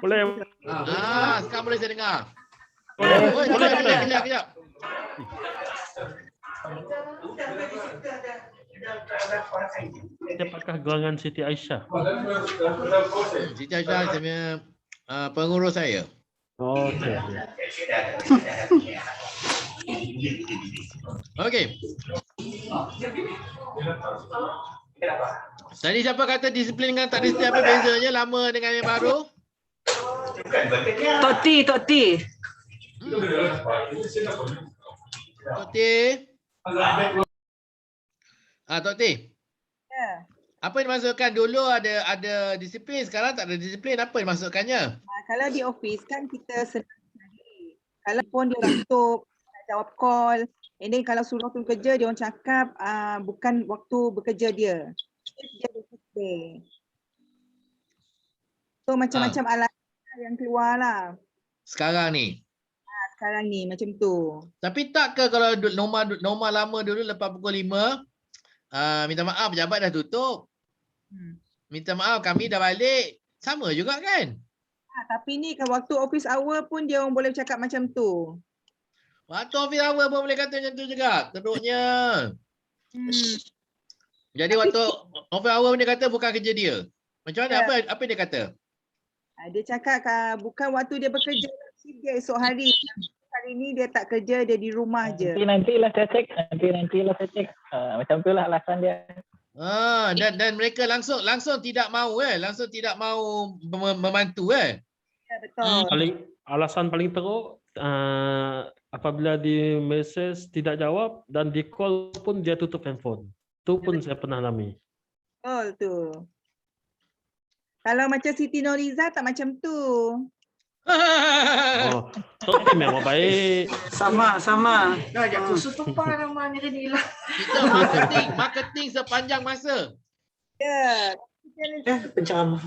Boleh. Sekarang boleh saya dengar. Boleh. Kejap. Siapakah gerangan Siti Aisyah? Siti Aisyah saya punya pengurus saya. Okey. Okey. Tadi siapa kata disiplin dengan tak disiplin apa bezanya lama dengan yang baru? Tok T. Tok T. Tok T. Ya. Apa yang dimasukkan dulu ada disiplin, sekarang tak ada disiplin. Apa yang dimasukkannya? Kalau di office kan kita senang sekali. Kalau pun dia orang tutup, nak jawab call. And then kalau suruh tu kerja, dia orang cakap bukan waktu bekerja dia. Dia disipline. So macam-macam alasan yang keluar lah. Sekarang ni. Sekarang ni macam tu. Tapi tak ke kalau norma lama dulu lepas pukul 5, minta maaf pejabat dah tutup. Minta maaf kami dah balik. Sama juga kan? Tapi ni kan waktu office hour pun dia orang boleh cakap macam tu. Waktu office hour pun boleh kata macam tu juga. Teruknya. Jadi waktu office hour dia kata bukan kerja dia. Macam mana? Apa dia kata? Dia cakap bukan waktu dia bekerja, dia esok hari. Hari ni dia tak kerja, dia di rumah je. Nantilah saya cek. Macam tu lah alasan dia. Dan mereka langsung tidak mahu langsung tidak mahu membantu Ya, betul. Alasan paling teruk apabila di message tidak jawab dan di call pun dia tutup handphone. Tu pun saya pernah alami. Betul tu. Kalau macam Siti Nurhaliza tak macam tu. Tok T memang baik. Sama. Dah aku setupa namanya ni lah. Kita marketing sepanjang masa. Ya. Penceramah.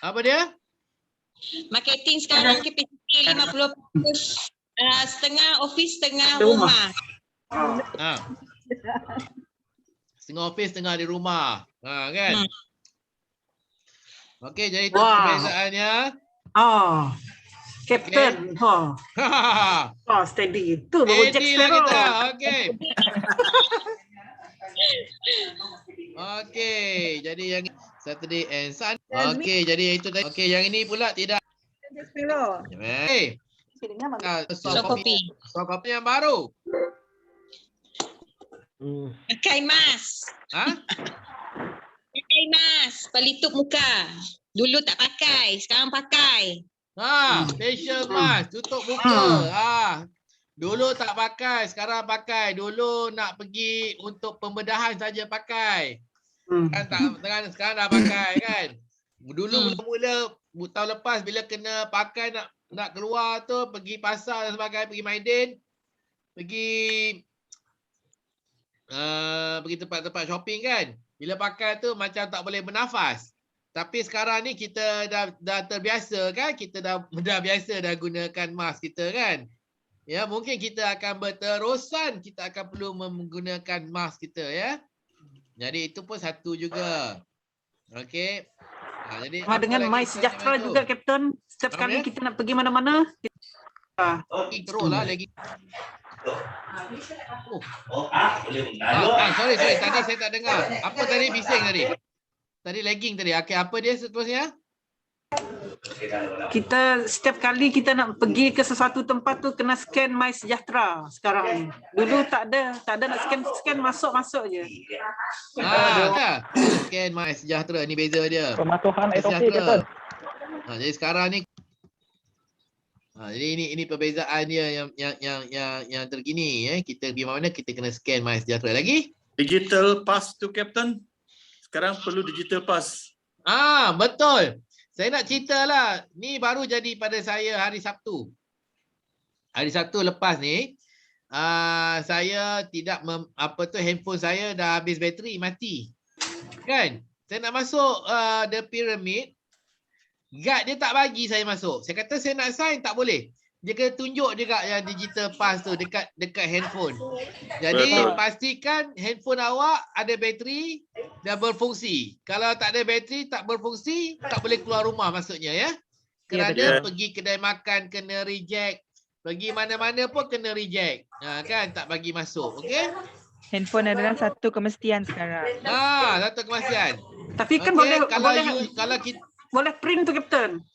Apa dia? Marketing sekarang KPT 50%, setengah office, setengah rumah. Setengah office, setengah di rumah. Kan? Okey, jadi itu perbezaannya. Captain. Steady. Tu baru Jack Steady lah Sparrow. kita. Okey. Okey, jadi yang Saturday and Sunday. Okey, jadi itu tadi. Okey, yang ini pula tidak. Jack Sparrow. Soft copy yang baru. Pakai mask. Pakai mask, pelitup muka. Dulu tak pakai, sekarang pakai. Facial mask, tutup muka. Dulu tak pakai, sekarang pakai. Dulu nak pergi untuk pembedahan saja pakai. Sekarang dah pakai kan. Dulu mula-mula tahun lepas bila kena pakai nak keluar tu, pergi pasar dan sebagainya, pergi Maidin, pergi tempat-tempat shopping kan. Bila pakai tu macam tak boleh bernafas. Tapi sekarang ni kita dah terbiasa kan. Kita dah biasa dah gunakan mask kita kan. Ya, mungkin kita akan berterusan kita akan perlu menggunakan mask kita ya. Jadi itu pun satu juga. Okey. Jadi dengan My Sejahtera juga Kapten. Setiap kali kita nak pergi mana-mana. Teruslah lagi. Sorry. Tadi saya tak dengar. Apa tadi bising tadi? Tadi lagging tadi. Okey, apa dia seterusnya? Kita setiap kali kita nak pergi ke sesuatu tempat tu kena scan My Sejahtera sekarang ni. Dulu tak ada nak scan masuk je. Scan My Sejahtera ni beza dia. Pematuhan SOP betul. Jadi sekarang ni jadi ini perbezaan dia yang terkini ya. Kita pergi mana kita kena scan My Sejahtera lagi. Digital pass tu Kapten. Sekarang perlu digital pass. Betul. Saya nak cerita lah. Ni baru jadi pada saya hari Sabtu. Hari Sabtu lepas ni saya tidak handphone saya dah habis bateri, mati. Kan? Saya nak masuk The Pyramid. Guard dia tak bagi saya masuk. Saya kata saya nak sign tak boleh. dia kena tunjuk juga yang digital pass tu dekat handphone. Jadi Betul. pastikan handphone awak ada bateri dan berfungsi. Kalau tak ada bateri, tak berfungsi, tak boleh keluar rumah maksudnya ya. Kerana betul. pergi kedai makan kena reject, pergi mana-mana pun kena reject. Kan tak bagi masuk. Okey? Handphone adalah satu kemestian sekarang. Satu kemasian. Tapi kan Okey, boleh kalau kita boleh print tu Captain.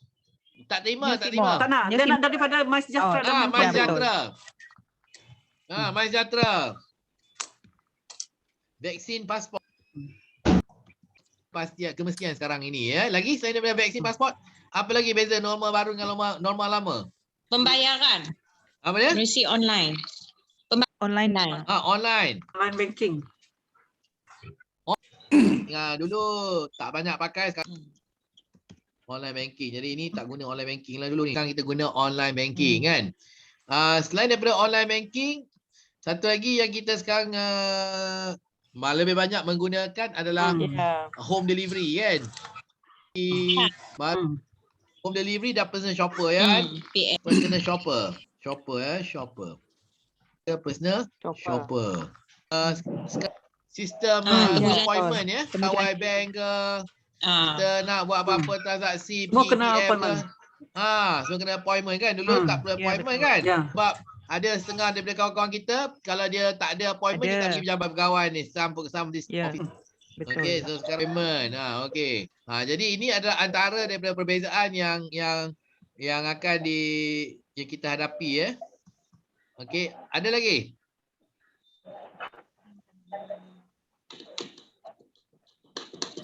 tak terima. Tak nak. Dia nak daripada MySejahtera dan handphone. MySejahtera. MySejahtera. Vaksin pasport. Pasti kemestian sekarang ini ya. Lagi selain daripada vaksin pasport, apa lagi beza norma baru dengan norma lama? Pembayaran. Apa dia? Mesti online. Online. Online. Online banking. Dulu tak banyak pakai sekarang. Online banking. Jadi ini tak guna online banking lah dulu ni. Sekarang kita guna online banking kan. Selain daripada online banking, satu lagi yang kita sekarang lebih banyak menggunakan adalah home delivery kan. Home delivery dah personal shopper ya kan. Personal shopper. Shopper. Personal shopper. Sistem appointment ya. Kawai bank ke. Kita nak buat apa-apa transaksi Semua pergi kena ATM appointment. semua kena appointment kan. Dulu tak perlu appointment kan. Sebab ada setengah daripada kawan-kawan kita kalau dia tak ada appointment dia tak pergi pejabat pegawai ni some this office. Betul. Okey, so sekarang payment. Okey. Jadi ini adalah antara daripada perbezaan yang akan yang kita hadapi ya. Okey, ada lagi?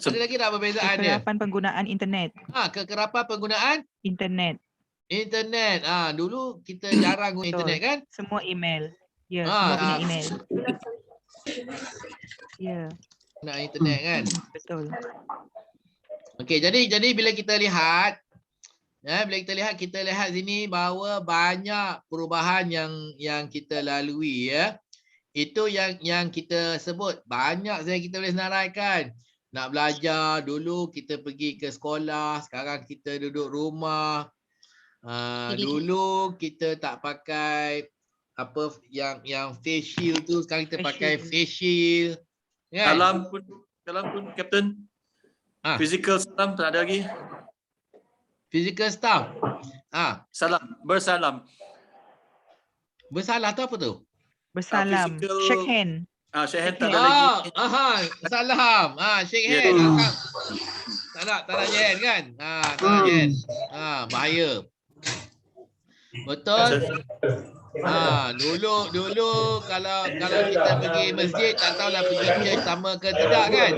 Ada lagi tak perbezaan dia? Kekerapan penggunaan internet. Kekerapan penggunaan internet. Internet. Dulu kita jarang guna internet kan? Semua email. Ya, semua guna email. Ya. Guna internet kan? Betul. Okey, jadi bila kita lihat kita lihat sini bahawa banyak perubahan yang kita lalui ya. Itu yang kita sebut banyak saya kita boleh senaraikan. Nak belajar dulu kita pergi ke sekolah, sekarang kita duduk rumah. Dulu kita tak pakai apa yang face shield tu, sekarang kita pakai face shield. Kan? Dalam pun Captain. Physical staff tak ada lagi. Physical staff. Bersalam. Bersalah tu apa tu? Bersalam. Shake hand. Shake hand tak ada lagi. Salam. Shake hand. Tak nak shake hand kan? Tak nak shake hand. Bahaya. Betul. Dulu kalau kita pergi masjid tak tahulah pergi church sama ke tidak kan?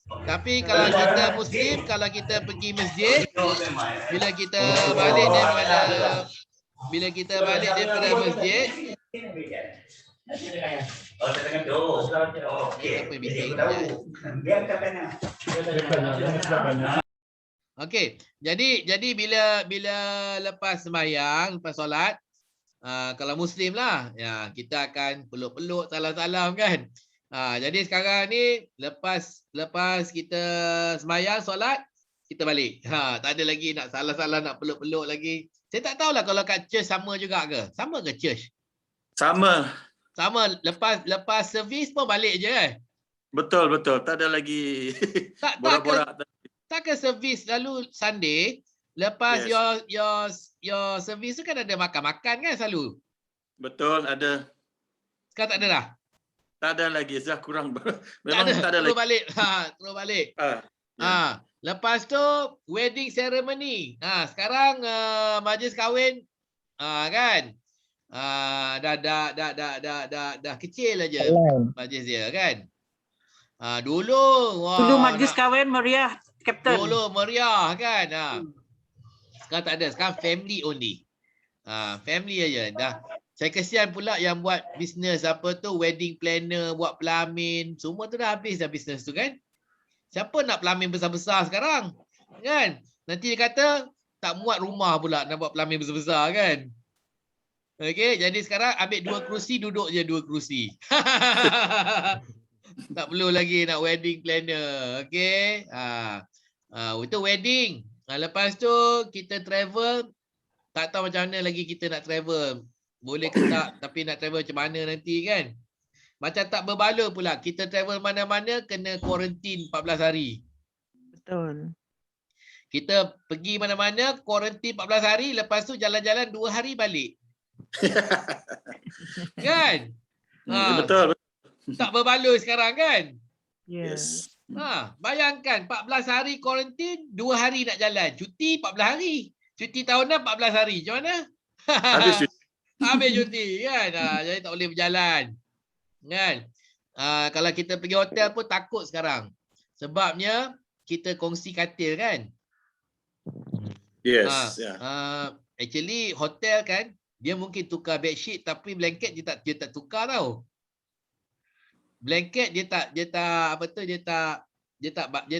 Tapi kalau kita Muslim, kalau kita pergi masjid, bila kita balik daripada masjid, okey, jadi bila lepas sembahyang, lepas solat, kalau Muslim lah, ya kita akan peluk-peluk, salam-salam kan. Jadi sekarang ni lepas kita sembahyang solat, kita balik. Tak ada lagi nak salam-salam, nak peluk-peluk lagi. Saya tak tahulah kalau kat church sama juga ke? Sama ke church? Sama. Lepas servis pun balik je kan? Betul. Tak ada lagi borak-borak. Tak ke servis lalu Sunday, lepas your servis tu kan ada makan-makan kan selalu? Betul, ada. Sekarang tak ada dah? Tak ada lagi, dah kurang. Memang tak ada lagi. Terus balik. Lepas tu wedding ceremony. Sekarang majlis kahwin kan? Dah kecil aja majlis dia kan. Dulu majlis kahwin meriah, Captain. Dulu meriah kan. Sekarang tak ada, sekarang family only. Family aja dah. Saya kesian pula yang buat bisnes apa tu, wedding planner, buat pelamin, semua tu dah habis dah bisnes tu kan. Siapa nak pelamin besar-besar sekarang? Kan? Nanti dia kata tak muat rumah pula nak buat pelamin besar-besar kan. Okey, jadi sekarang ambil 2 kerusi, duduk je 2 kerusi. Tak perlu lagi nak wedding planner. Okey. Itu wedding. Lepas tu kita travel tak tahu macam mana lagi kita nak travel. Boleh ke tak, tapi nak travel macam mana nanti kan. Macam tak berbaloi pula. Kita travel mana-mana kena kuarantin 14 hari. Betul. Kita pergi mana-mana, kuarantin 14 hari, lepas tu jalan-jalan 2 hari balik. Kan? Betul. Tak berbaloi sekarang kan? Yes. Bayangkan 14 hari kuarantin, 2 hari nak jalan. Cuti 14 hari. Cuti tahunan 14 hari. Macam mana? Habis cuti. Habis cuti kan? Jadi tak boleh berjalan. Kan? Kalau kita pergi hotel pun takut sekarang. Sebabnya kita kongsi katil kan? Yes. Actually hotel kan, dia mungkin tukar bedsheet tapi blanket dia tak tukar tau. Blanket dia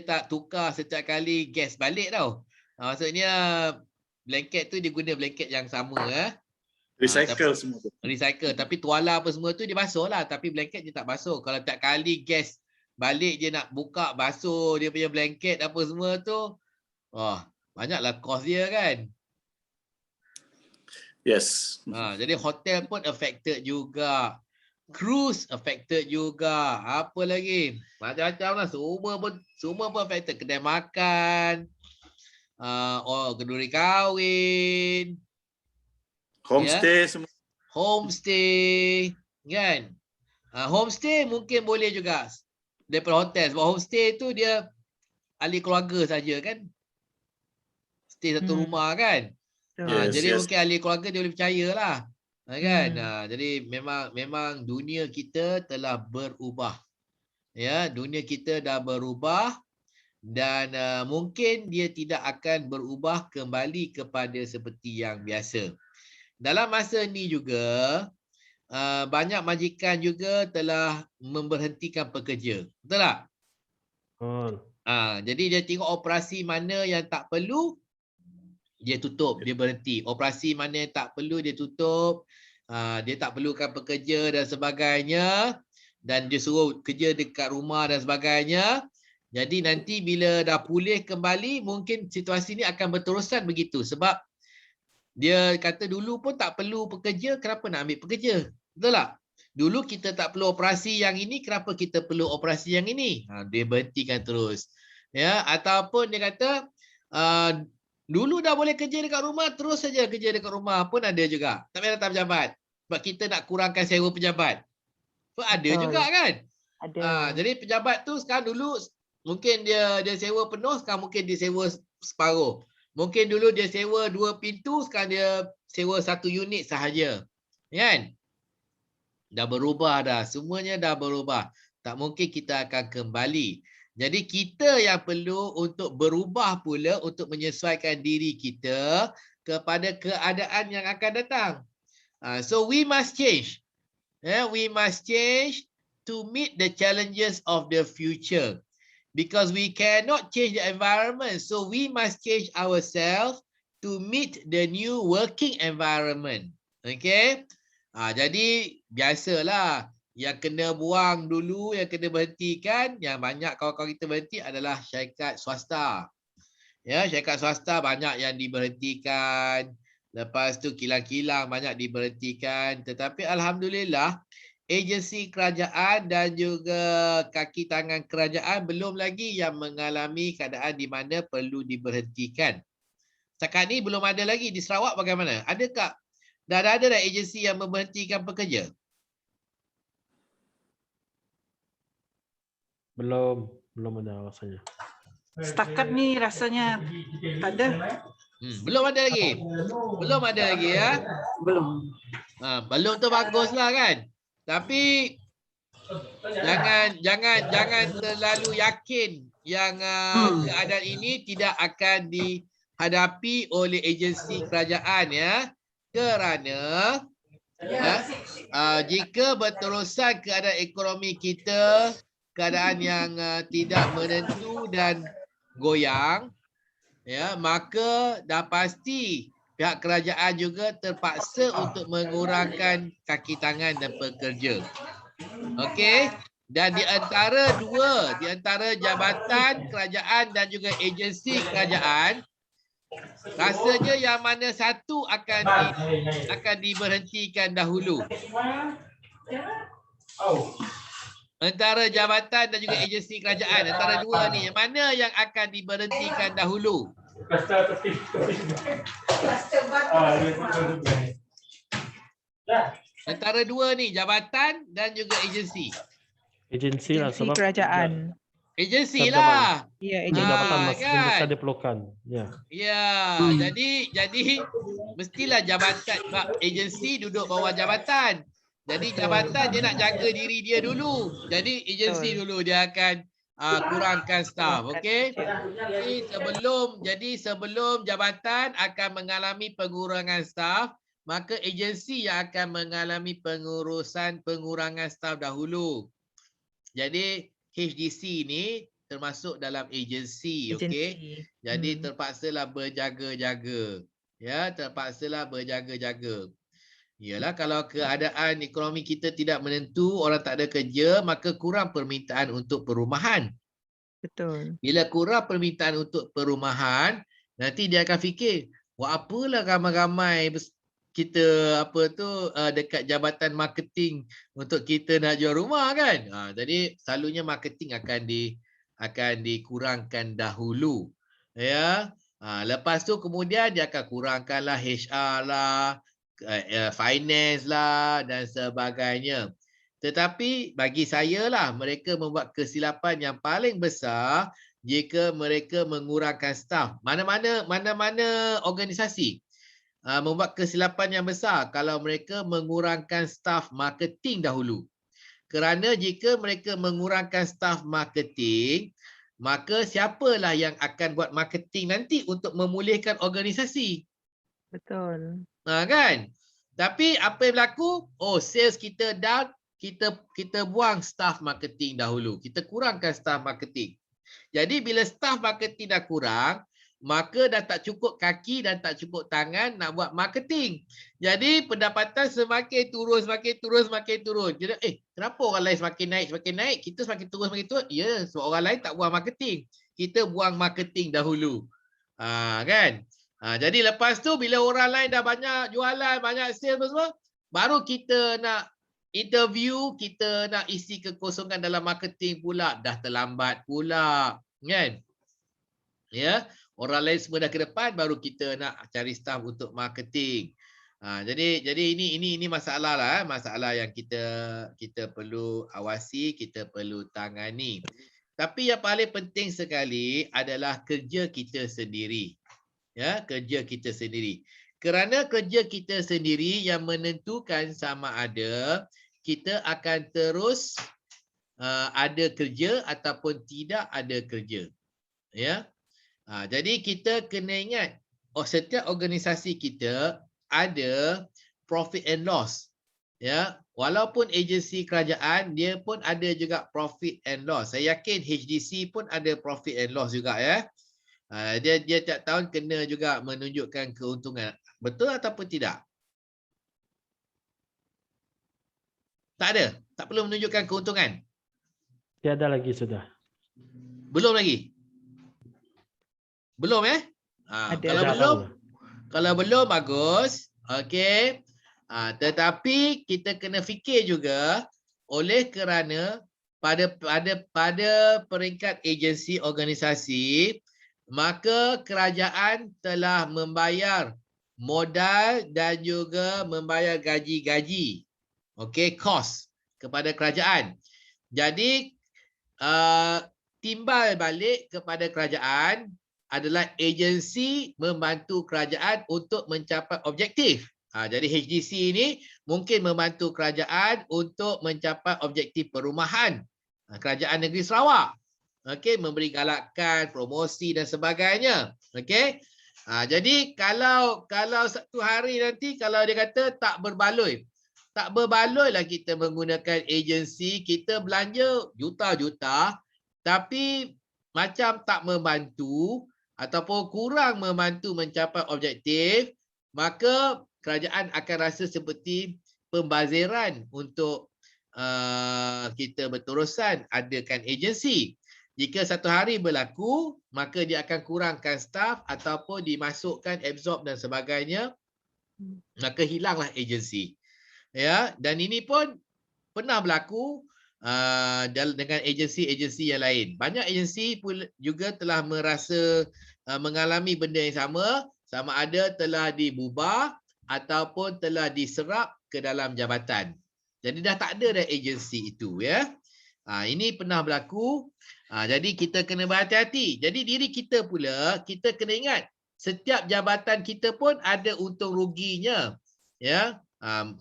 tak tukar setiap kali guest balik tau. Maksudnya blanket tu dia guna blanket yang sama Recycle semua tu. Recycle, tapi tuala apa semua tu dia basuh lah, tapi blanket dia tak basuh. Kalau tiap kali guest balik dia nak buka basuh dia punya blanket apa semua tu, banyaklah cost dia kan. Yes. Jadi hotel pun affected juga. Cruise affected juga. Apa lagi? Macam-macam lah. Semua pun affected. Kedai makan. Kenduri kahwin. Homestay semua. Homestay. Kan? Homestay mungkin boleh juga daripada hotel. Sebab homestay tu dia ahli keluarga saja kan. Stay satu rumah kan. Jadi mungkin ahli keluarga dia boleh percaya lah. Kan? Jadi memang dunia kita telah berubah. Ya, dunia kita dah berubah dan mungkin dia tidak akan berubah kembali kepada seperti yang biasa. Dalam masa ni juga banyak majikan juga telah memberhentikan pekerja. Betul tak? Jadi dia tengok operasi mana yang tak perlu, dia tutup, dia berhenti. Operasi mana yang tak perlu, dia tutup. Dia tak perlukan pekerja dan sebagainya. Dan dia suruh kerja dekat rumah dan sebagainya. Jadi nanti bila dah pulih kembali, mungkin situasi ni akan berterusan begitu. Sebab dia kata dulu pun tak perlu pekerja, kenapa nak ambil pekerja? Betul tak? Dulu kita tak perlu operasi yang ini, kenapa kita perlu operasi yang ini? Dia berhentikan terus. Ya, ataupun dia kata dulu dah boleh kerja dekat rumah, terus saja kerja dekat rumah pun ada juga. Tak payah datang pejabat. Sebab kita nak kurangkan sewa pejabat. Pun ada juga kan? Jadi pejabat tu sekarang dulu mungkin dia sewa penuh, sekarang mungkin dia sewa separuh. Mungkin dulu dia sewa 2 pintu, sekarang dia sewa 1 unit sahaja. Kan? Dah berubah dah. Semuanya dah berubah. Tak mungkin kita akan kembali. Jadi kita yang perlu untuk berubah pula untuk menyesuaikan diri kita kepada keadaan yang akan datang. So we must change. We must change to meet the challenges of the future. Because we cannot change the environment. So we must change ourselves to meet the new working environment. Okay? Jadi biasalah. Yang kena buang dulu, yang kena berhentikan, yang banyak kawan-kawan kita berhenti adalah syarikat swasta. Ya, syarikat swasta banyak yang diberhentikan. Lepas tu kilang-kilang banyak diberhentikan. Tetapi alhamdulillah, agensi kerajaan dan juga kaki tangan kerajaan belum lagi yang mengalami keadaan di mana perlu diberhentikan. Setakat ni belum ada lagi. Di Sarawak bagaimana? Adakah dah ada agensi yang memberhentikan pekerja? Belum ada rasanya. Setakat ni rasanya tak ada. Belum ada lagi. Belum ada lagi ya. Belum. Belum tu baguslah kan. Tapi jangan terlalu yakin yang keadaan ini tidak akan dihadapi oleh agensi kerajaan ya. Kerana jika berterusan keadaan ekonomi kita, keadaan yang tidak menentu dan goyang, ya, maka dah pasti pihak kerajaan juga terpaksa untuk mengurangkan kaki tangan dan pekerja. Okey, dan di antara jabatan kerajaan dan juga agensi kerajaan, Rasanya yang mana satu akan diberhentikan dahulu. Antara jabatan dan juga agensi kerajaan, antara dua ni, yang mana yang akan diberhentikan dahulu? Antara dua ni, jabatan dan juga agensi. Agensi lah Agensi sebab kerajaan. Agensi Jabatan. Ya, lah. jabatan agensi. masih kan? besar diperlukan. Ya. Ya, jadi mestilah jabatan, sebab agensi duduk bawah jabatan. Jadi jabatan dia nak jaga diri dia dulu. Jadi agensi Betul. dulu dia akan kurangkan staf, okey? Kurangkan Jadi sebelum jabatan akan mengalami pengurangan staf, maka agensi yang akan mengalami pengurangan staf dahulu. Jadi HDC ni termasuk dalam agensi, okey? Agensi. Jadi terpaksalah berjaga-jaga. Ya, terpaksalah berjaga-jaga. Yalah, kalau keadaan ekonomi kita tidak menentu, orang tak ada kerja, maka kurang permintaan untuk perumahan. Betul. Bila kurang permintaan untuk perumahan, nanti dia akan fikir, buat apalah ramai-ramai kita dekat jabatan marketing untuk kita nak jual rumah kan. Jadi selalunya marketing akan dikurangkan dahulu. Ya. Lepas tu kemudian dia akan kurangkanlah HR lah, finance lah dan sebagainya. Tetapi bagi saya lah, mereka membuat kesilapan yang paling besar jika mereka mengurangkan staf. Mana-mana organisasi membuat kesilapan yang besar kalau mereka mengurangkan staf marketing dahulu. Kerana jika mereka mengurangkan staf marketing, maka siapalah yang akan buat marketing nanti untuk memulihkan organisasi? Betul. Kan? Tapi apa yang berlaku? Oh, sales kita down, kita buang staf marketing dahulu. Kita kurangkan staf marketing. Jadi bila staf marketing dah kurang, maka dah tak cukup kaki dan tak cukup tangan nak buat marketing. Jadi pendapatan semakin turun. Jadi kenapa orang lain semakin naik, kita semakin turun. Ya, sebab orang lain tak buang marketing. Kita buang marketing dahulu. Kan? Jadi lepas tu bila orang lain dah banyak jualan, banyak sales semua, baru kita nak interview, kita nak isi kekosongan dalam marketing pula, dah terlambat pula, kan? Ya, orang lain semua dah ke depan, baru kita nak cari staff untuk marketing. Jadi ini masalah lah, masalah yang kita perlu awasi, kita perlu tangani. Tapi yang paling penting sekali adalah kerja kita sendiri. Ya, kerja kita sendiri. Kerana kerja kita sendiri yang menentukan sama ada kita akan terus ada kerja ataupun tidak ada kerja. Ya. Jadi kita kena ingat, setiap organisasi kita ada profit and loss. Ya, walaupun agensi kerajaan dia pun ada juga profit and loss. Saya yakin HDC pun ada profit and loss juga ya. Dia tiap tahun kena juga menunjukkan keuntungan. Betul ataupun tidak? Tak ada? Tak perlu menunjukkan keuntungan? Tiada lagi sudah. Belum lagi? Belum Kalau belum bagus. Okey. Tetapi kita kena fikir juga oleh kerana pada peringkat agensi organisasi, maka kerajaan telah membayar modal dan juga membayar gaji-gaji. Okey, kos kepada kerajaan. Jadi timbal balik kepada kerajaan adalah agensi membantu kerajaan untuk mencapai objektif. Jadi HDC ini mungkin membantu kerajaan untuk mencapai objektif perumahan Kerajaan Negeri Sarawak. Okey, memberi galakan, promosi dan sebagainya. Okey. Jadi kalau satu hari nanti kalau dia kata tak berbaloi lah kita menggunakan agensi, kita belanja juta-juta tapi macam tak membantu ataupun kurang membantu mencapai objektif, maka kerajaan akan rasa seperti pembaziran untuk kita berterusan adakan agensi. Jika satu hari berlaku, maka dia akan kurangkan staff ataupun dimasukkan absorb dan sebagainya, maka hilanglah agensi. Ya, dan ini pun pernah berlaku dengan agensi-agensi yang lain. Banyak agensi pun juga telah merasa mengalami benda yang sama ada telah dibubar ataupun telah diserap ke dalam jabatan. Jadi dah tak ada dah agensi itu, ya. Ini pernah berlaku. Jadi kita kena berhati-hati. Jadi diri kita pula, kita kena ingat setiap jabatan kita pun ada untung ruginya. Ya,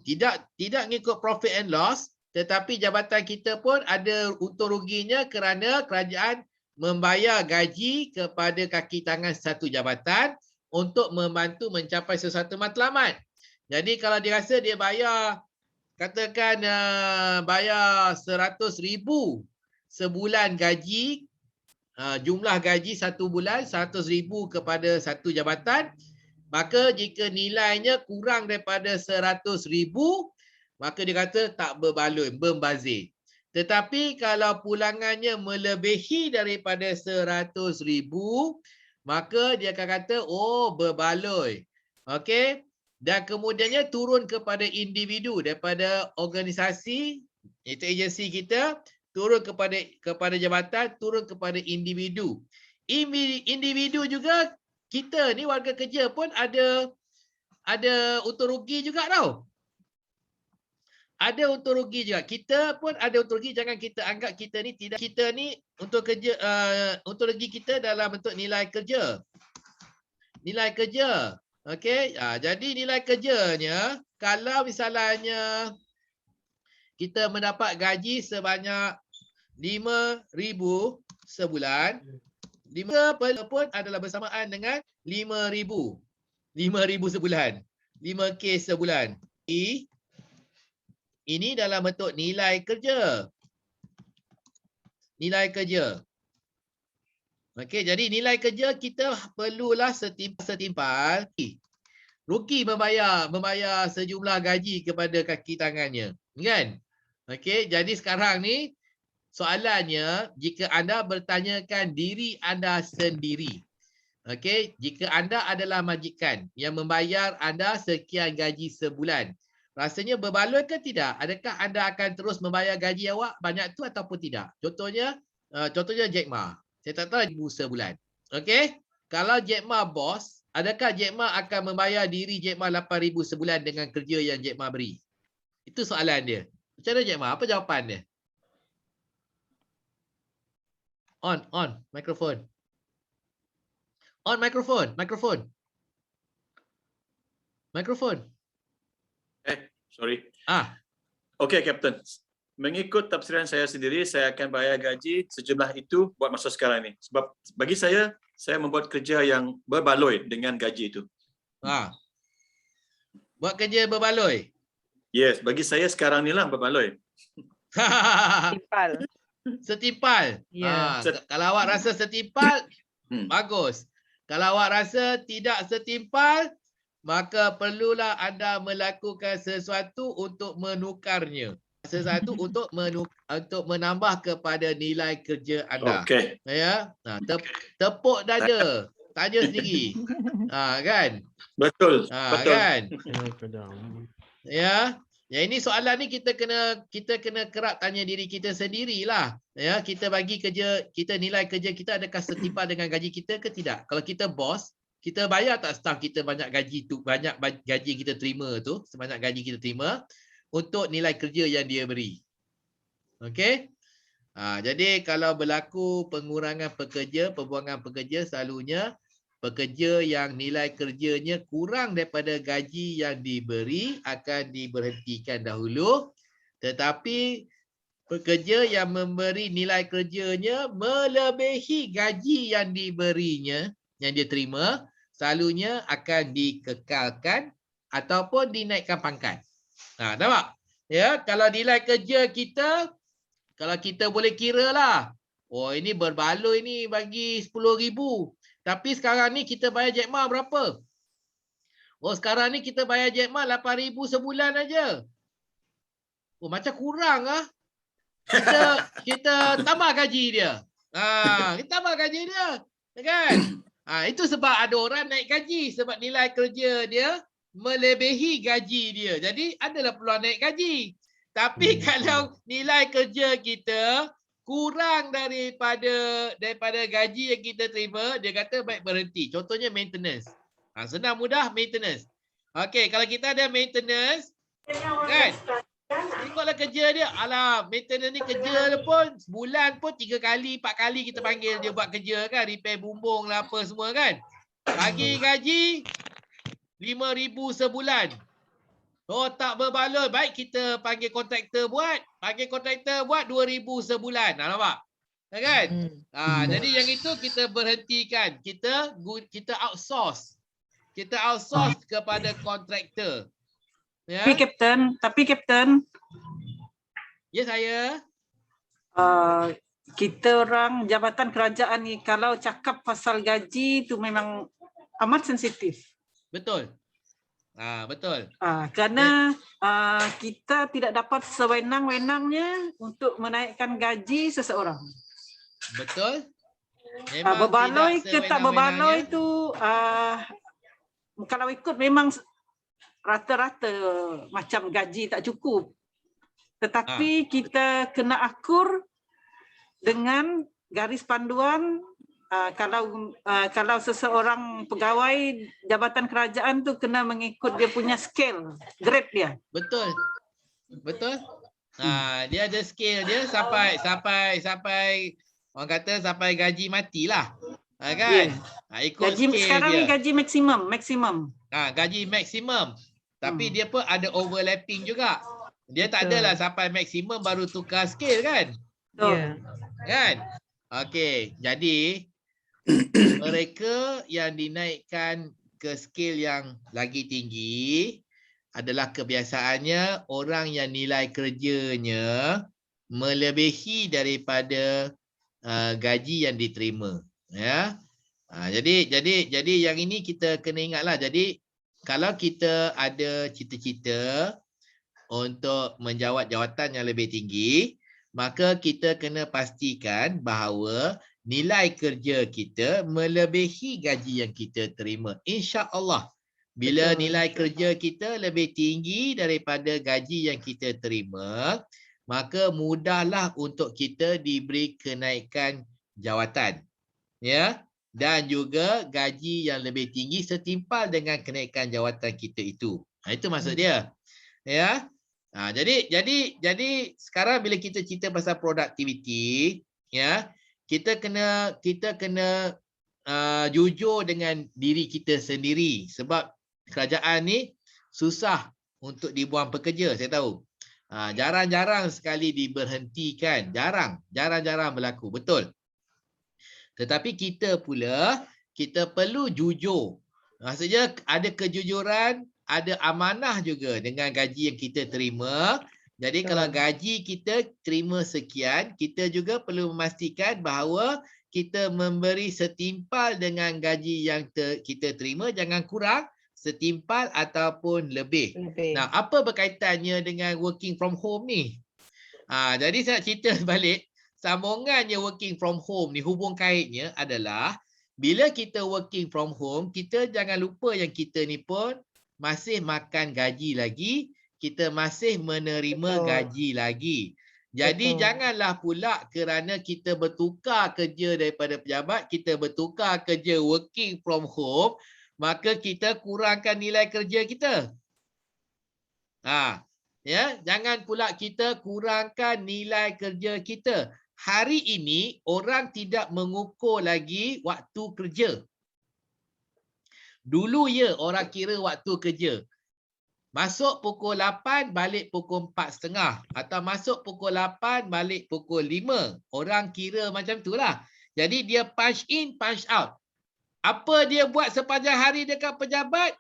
tidak ngikut profit and loss, tetapi jabatan kita pun ada untung ruginya kerana kerajaan membayar gaji kepada kaki tangan satu jabatan untuk membantu mencapai sesuatu matlamat. Jadi kalau dia rasa dia bayar, katakan bayar 100,000 sebulan gaji, jumlah gaji satu bulan 100,000 kepada satu jabatan, maka jika nilainya kurang daripada 100,000, maka dia kata tak berbaloi, membazir. Tetapi kalau pulangannya melebihi daripada 100,000, maka dia akan kata, oh, berbaloi. Okey. Dan kemudiannya turun kepada individu, daripada organisasi, itu agensi kita, turun kepada jabatan, turun kepada individu. Individu juga, kita ni warga kerja pun ada untung rugi juga tau. Ada untung rugi juga. Kita pun ada untung rugi. Jangan kita anggap kita ni tidak. Kita ni untuk kerja, untung rugi kita dalam bentuk nilai kerja. Nilai kerja. Okey. Jadi nilai kerjanya, kalau misalnya kita mendapat gaji sebanyak 5,000 sebulan, 5 pun adalah bersamaan dengan 5,000. 5,000 sebulan. 5K sebulan. Ini dalam bentuk nilai kerja. Nilai kerja. Okey, jadi nilai kerja kita perlulah setimpal. Rugi membayar sejumlah gaji kepada kaki tangannya. Kan? Okey, jadi sekarang ni soalannya, jika anda bertanyakan diri anda sendiri. Okey, jika anda adalah majikan yang membayar anda sekian gaji sebulan, rasanya berbaloi ke tidak? Adakah anda akan terus membayar gaji awak banyak tu ataupun tidak? Contohnya Jack Ma. Saya tak tahu ribu sebulan. Okey? Kalau Jack Ma bos, adakah Jack Ma akan membayar diri Jack Ma 8,000 sebulan dengan kerja yang Jack Ma beri? Itu soalan dia. Macam mana Jack Ma? Apa jawapan dia? On mikrofon. On mikrofon. Sorry. Okey, Captain. Mengikut tafsiran saya sendiri, saya akan bayar gaji sejumlah itu buat masa sekarang ni. Sebab bagi saya membuat kerja yang berbaloi dengan gaji itu. Buat kerja berbaloi? Yes, bagi saya sekarang ni lah berbaloi. Setimpal. Ya. Kalau awak rasa setimpal, bagus. Kalau awak rasa tidak setimpal, maka perlulah anda melakukan sesuatu untuk menukarnya. Sesuatu untuk menambah kepada nilai kerja anda. Okey. Ya. Tepuk dada. Tanya sendiri. Kan? Betul. Kan? Ya. Ya, ini soalan ni kita kena kerap tanya diri kita sendirilah. Ya, kita bagi kerja, kita nilai kerja kita adakah setimpal dengan gaji kita ke tidak? Kalau kita bos, kita bayar tak staff kita banyak gaji tu, banyak gaji kita terima tu, sebanyak gaji kita terima untuk nilai kerja yang dia beri. Okey? Jadi kalau berlaku pengurangan pekerja, pembuangan pekerja, selalunya pekerja yang nilai kerjanya kurang daripada gaji yang diberi akan diberhentikan dahulu. Tetapi pekerja yang memberi nilai kerjanya melebihi gaji yang diberinya, yang dia terima, selalunya akan dikekalkan ataupun dinaikkan pangkat. Nampak? Ya, kalau nilai kerja kita, kalau kita boleh kira lah, oh ini berbaloi ni bagi 10,000. Tapi sekarang ni kita bayar Jack Ma berapa? Oh sekarang ni kita bayar Jack Ma 8,000 sebulan aja. Oh macam kurang ah. Kita tambah gaji dia. Kita tambah gaji dia. Kan? Itu sebab ada orang naik gaji sebab nilai kerja dia melebihi gaji dia. Jadi adalah peluang naik gaji. Tapi kalau nilai kerja kita kurang daripada gaji yang kita terima, dia kata baik berhenti. Contohnya maintenance. Senang mudah maintenance. Okey, kalau kita ada maintenance, kan? Tengoklah kerja dia. Alah, maintenance ni kerja dia pun sebulan pun 3 kali, 4 kali kita panggil dia buat kerja kan. Repair bumbung lah apa semua kan. Bagi gaji 5,000 sebulan. Oh, tak berbaloi. Baik kita panggil kontraktor buat. Panggil kontraktor buat 2,000 sebulan. Nampak? Kan? Jadi yang itu kita berhentikan. Kita outsource. Kita outsource kepada kontraktor. Ya? Tapi Kapten, Ya, saya. kita orang jabatan kerajaan ni kalau cakap pasal gaji tu memang amat sensitif. Betul. Betul. Kerana kita tidak dapat sewenang-wenangnya untuk menaikkan gaji seseorang. Betul. Berbaloi ke tak berbaloi tu kalau ikut memang rata-rata macam gaji tak cukup. Tetapi kita kena akur dengan garis panduan kalau seseorang pegawai jabatan kerajaan tu kena mengikut dia punya scale, grade dia. Betul. Betul. Dia ada scale dia sampai orang kata sampai gaji matilah. Kan? Ikut Gaji scale sekarang dia. ni gaji maksimum. Gaji maksimum. Tapi dia pun ada overlapping juga. Dia tak adalah sampai maksimum baru tukar scale kan? Ya. Kan? Okey, jadi mereka yang dinaikkan ke scale yang lagi tinggi adalah kebiasaannya orang yang nilai kerjanya melebihi daripada gaji yang diterima. Ya. Jadi yang ini kita kena ingatlah. Jadi kalau kita ada cita-cita untuk menjawat jawatan yang lebih tinggi, maka kita kena pastikan bahawa nilai kerja kita melebihi gaji yang kita terima. InsyaAllah. Bila nilai kerja kita lebih tinggi daripada gaji yang kita terima, maka mudahlah untuk kita diberi kenaikan jawatan. Ya. Dan juga gaji yang lebih tinggi setimpal dengan kenaikan jawatan kita itu. Itu maksud dia. Ya. Jadi sekarang bila kita cerita pasal produktiviti, ya, kita kena jujur dengan diri kita sendiri sebab kerajaan ni susah untuk dibuang pekerja, saya tahu. Jarang-jarang sekali diberhentikan, jarang-jarang berlaku, betul. Tetapi kita perlu jujur. Maksudnya ada kejujuran, ada amanah juga dengan gaji yang kita terima. Jadi kalau gaji kita terima sekian, kita juga perlu memastikan bahawa kita memberi setimpal dengan gaji yang kita terima, jangan kurang, setimpal ataupun lebih. Nah, apa berkaitannya dengan working from home ni? Jadi saya cerita balik, sambungannya working from home ni, hubung kaitnya adalah bila kita working from home, kita jangan lupa yang kita ni pun masih makan gaji lagi, kita masih menerima gaji lagi. Jadi janganlah pula kerana kita bertukar kerja daripada pejabat, kita bertukar kerja working from home, maka kita kurangkan nilai kerja kita. Ya, jangan pula kita kurangkan nilai kerja kita. Hari ini orang tidak mengukur lagi waktu kerja. Dulu ya orang kira waktu kerja. Masuk pukul 8, balik pukul 4.30. Atau masuk pukul 8, balik pukul 5. Orang kira macam itulah. Jadi dia punch in, punch out. Apa dia buat sepanjang hari dekat pejabat?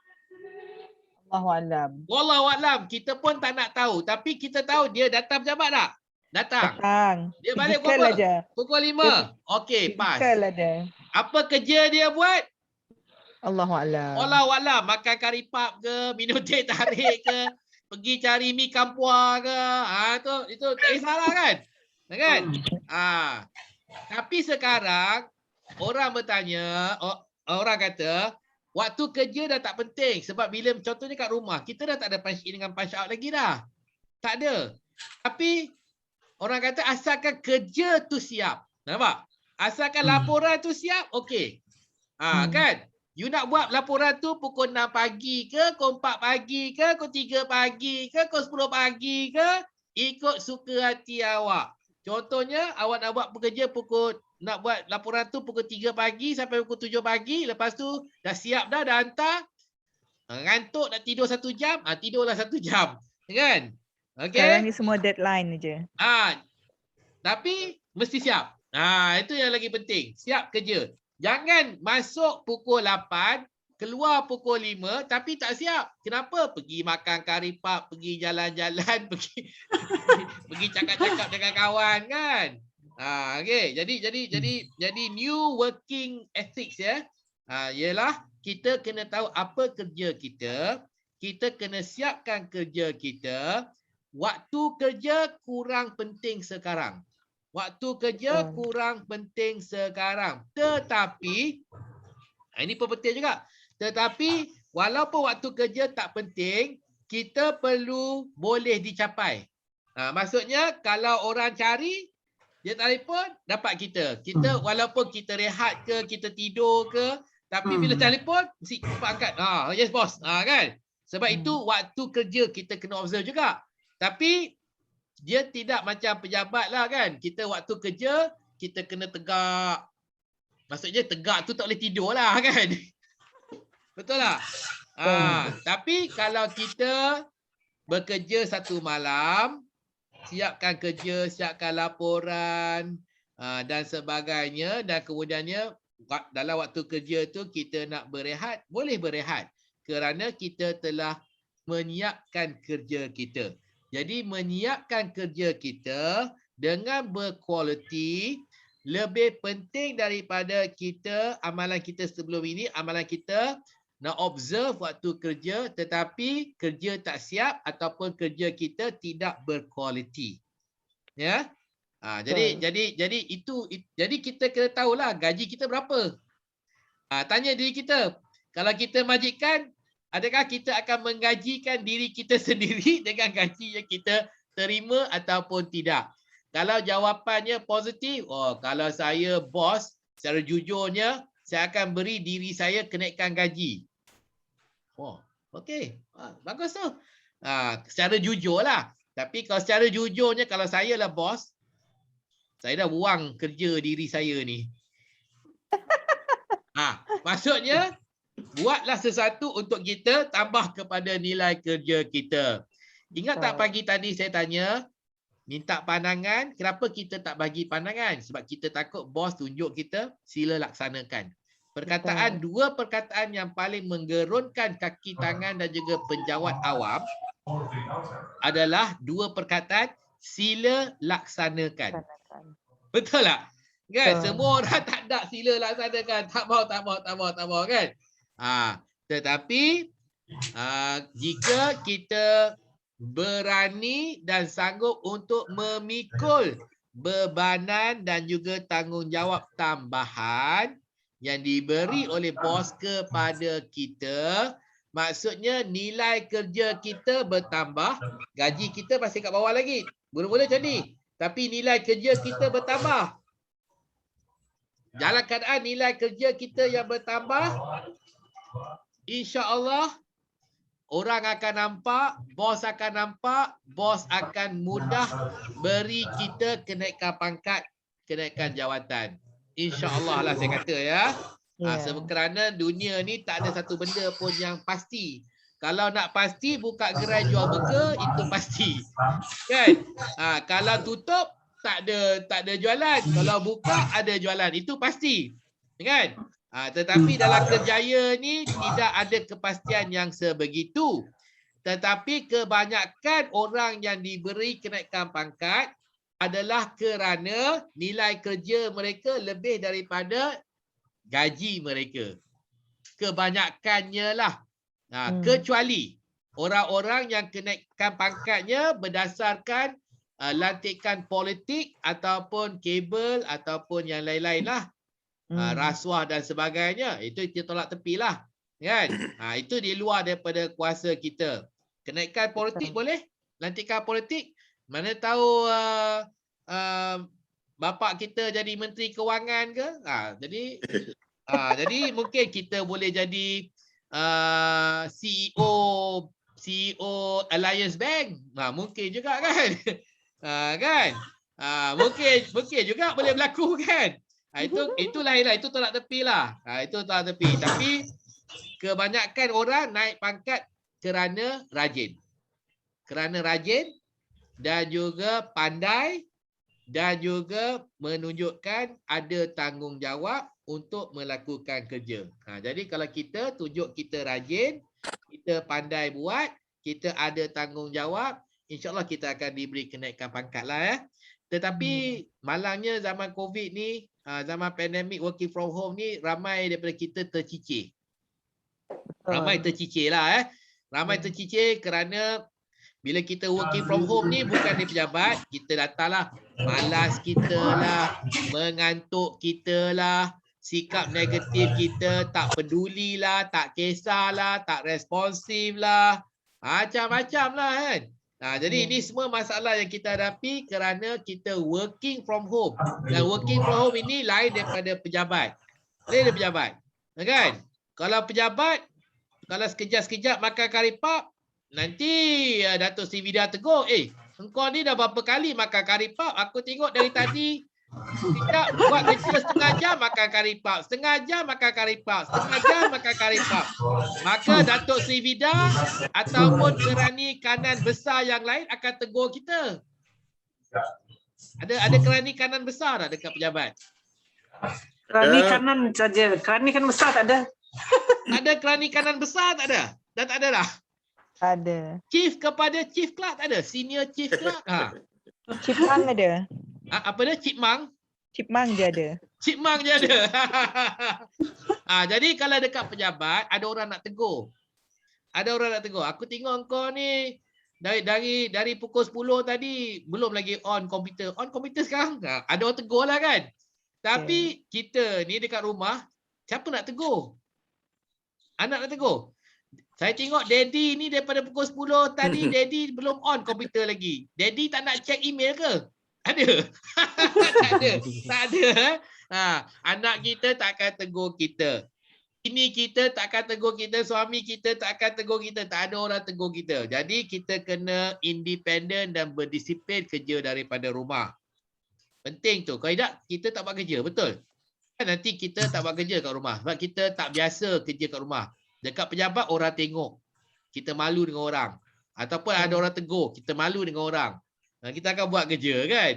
Wallahualam. Wallahualam. Kita pun tak nak tahu. Tapi kita tahu dia datang pejabat tak? Datang. Dia balik pukul berapa? Aja. Pukul 5. Okey, pas. Aja. Apa kerja dia buat? Allahualam. Wallahualam. Makan kari pap ke, minum teh tarik ke, pergi cari mi kampua ke. Itu tak salah kan? Kan? Tapi sekarang orang bertanya, orang kata waktu kerja dah tak penting sebab bila contohnya kat rumah kita dah tak ada punch in dengan punch out lagi dah. Tak ada. Tapi orang kata asalkan kerja tu siap. Nampak? Asalkan laporan tu siap, okey. Kan? You nak buat laporan tu pukul 6 pagi ke, pukul 4 pagi ke, pukul 3 pagi ke, pukul 10 pagi ke, ikut suka hati awak. Contohnya awak nak buat pekerja nak buat laporan tu pukul 3 pagi sampai pukul 7 pagi, lepas tu dah siap dah hantar. Ngantuk nak tidur 1 jam, tidurlah 1 jam. Kan? Okey. Sekarang ni semua deadline je. Tapi mesti siap. Itu yang lagi penting. Siap kerja. Jangan masuk pukul 8, keluar pukul 5 tapi tak siap. Kenapa? Pergi makan kari pap, pergi jalan-jalan, pergi cakap-cakap dengan kawan kan. Okey. Jadi new working ethics ya. Ialah kita kena tahu apa kerja kita. Kita kena siapkan kerja kita. Waktu kerja kurang penting sekarang. Waktu kerja kurang penting sekarang. Tetapi, ini pun penting juga. Tetapi, walaupun waktu kerja tak penting, kita perlu boleh dicapai. Maksudnya, kalau orang cari, dia telefon, dapat kita. Kita walaupun kita rehat ke, kita tidur ke, tapi bila telefon, mesti cepat angkat. Yes, boss. Kan? Sebab itu, waktu kerja kita kena observe juga. Tapi, dia tidak macam pejabat lah kan. Kita waktu kerja, kita kena tegak. Maksudnya tegak tu tak boleh tidur lah kan. Betul tak? Tapi kalau kita bekerja satu malam, siapkan kerja, siapkan laporan dan sebagainya. Dan kemudiannya dalam waktu kerja tu kita nak berehat, boleh berehat. Kerana kita telah menyiapkan kerja kita. Jadi menyiapkan kerja kita dengan berkualiti lebih penting daripada amalan kita sebelum ini, amalan kita nak observe waktu kerja tetapi kerja tak siap ataupun kerja kita tidak berkualiti. Ya. Jadi kita kena tahulah gaji kita berapa. Tanya diri kita. Kalau kita majikan, adakah kita akan menggajikan diri kita sendiri dengan gaji yang kita terima ataupun tidak? Kalau jawapannya positif, kalau saya bos, secara jujurnya, saya akan beri diri saya kenaikan gaji. Okey. Bagus tu. Secara jujur lah. Tapi kalau secara jujurnya, kalau saya lah bos, saya dah buang kerja diri saya ni. Maksudnya, buatlah sesuatu untuk kita tambah kepada nilai kerja kita. Ingat tak pagi tadi saya tanya, minta pandangan, kenapa kita tak bagi pandangan? Sebab kita takut bos tunjuk kita, sila laksanakan. Dua perkataan yang paling menggerunkan kaki tangan dan juga penjawat awam adalah dua perkataan, sila laksanakan. Betul tak? Kan? Semua orang tak ada sila laksanakan. Tak mau kan? Tetapi jika kita berani dan sanggup untuk memikul bebanan dan juga tanggungjawab tambahan yang diberi oleh bos kepada kita, maksudnya nilai kerja kita bertambah, gaji kita masih kat bawah lagi. Mula-mula macam ni. Tapi nilai kerja kita bertambah. Dalam keadaan nilai kerja kita yang bertambah, insya-Allah orang akan nampak, bos akan mudah beri kita kenaikan pangkat, kenaikan jawatan. Insya-Allah lah saya kata ya. Kerana dunia ni tak ada satu benda pun yang pasti. Kalau nak pasti buka gerai jual burger, itu pasti. Kan? Kalau tutup tak ada jualan. Kalau buka ada jualan, itu pasti. Kan? Tetapi dalam kerjaya ni tidak ada kepastian yang sebegitu. Tetapi kebanyakan orang yang diberi kenaikan pangkat adalah kerana nilai kerja mereka lebih daripada gaji mereka. Kebanyakannya lah. Kecuali orang-orang yang kenaikan pangkatnya berdasarkan lantikan politik ataupun kabel ataupun yang lain-lain lah. Rasuah dan sebagainya, itu kita tolak tepi lah. Kan? Itu di luar daripada kuasa kita. Kenaikan politik boleh? Lantikan politik? Mana tahu bapak kita jadi menteri kewangan ke? Jadi mungkin kita boleh jadi CEO Alliance Bank. Mungkin juga kan? Kan? Mungkin juga boleh berlaku kan? Itu lain lah, itu tolak tepi lah. Itu tolak tepi. Tapi kebanyakan orang naik pangkat kerana rajin. Kerana rajin dan juga pandai dan juga menunjukkan ada tanggungjawab untuk melakukan kerja. Jadi kalau kita tunjuk kita rajin, kita pandai buat, kita ada tanggungjawab, insya-Allah kita akan diberi kenaikan pangkat lah ya. Tetapi malangnya zaman COVID ni, zaman pandemik working from home ni, ramai daripada kita tercicir. Ramai tercicir lah Ramai tercicir kerana bila kita working from home ni bukan di pejabat, kita datanglah malas kita lah, mengantuk kita lah, sikap negatif kita, tak peduli lah, tak kisahlah, tak responsif lah, macam-macam lah kan. Jadi ini semua masalah yang kita hadapi kerana kita working from home. Dan working from home ini lain daripada pejabat. Lain daripada pejabat. Kan? Kalau pejabat, kalau sekejap-sekejap makan karipap, nanti Datuk Sri Vidya tegur, engkau ni dah berapa kali makan karipap? Aku tengok dari tadi tidak buat kerja setengah jam makan karipap, setengah jam makan karipap, setengah jam makan karipap. Maka Datuk Sri Vidya ataupun kerani kanan besar yang lain akan tegur kita. Ada kerani kanan besar tak dekat pejabat? Kerani kanan saja. Kerani kanan besar tak ada. Ada kerani kanan besar tak ada? Dah tak ada dah. Ada. Chief kepada chief clerk tak ada? Senior chief clerk? Chief Mang ada. Apa dia? Cip Mang? Cip Mang je ada. Cip Mang je ada. Jadi kalau dekat pejabat, ada orang nak tegur. Ada orang nak tegur. Aku tengok kau ni dari pukul 10 tadi belum lagi on komputer. On komputer sekarang? Ada orang tegur lah kan? Tapi kita ni dekat rumah, siapa nak tegur? Anak nak tegur. Saya tengok Daddy ni daripada pukul 10 tadi, Daddy belum on komputer lagi. Daddy tak nak check email ke? Ada? Tak ada. Tak ada. Anak kita tak akan tegur kita. Ini kita tak akan tegur kita. Suami kita tak akan tegur kita. Tak ada orang tegur kita. Jadi kita kena independen dan berdisiplin kerja daripada rumah. Penting tu. Kalau tidak, kita tak buat kerja. Betul? Nanti kita tak buat kerja kat rumah. Sebab kita tak biasa kerja kat rumah. Dekat pejabat orang tengok. Kita malu dengan orang. Ataupun ada orang tegur. Kita malu dengan orang. Kita akan buat kerja kan.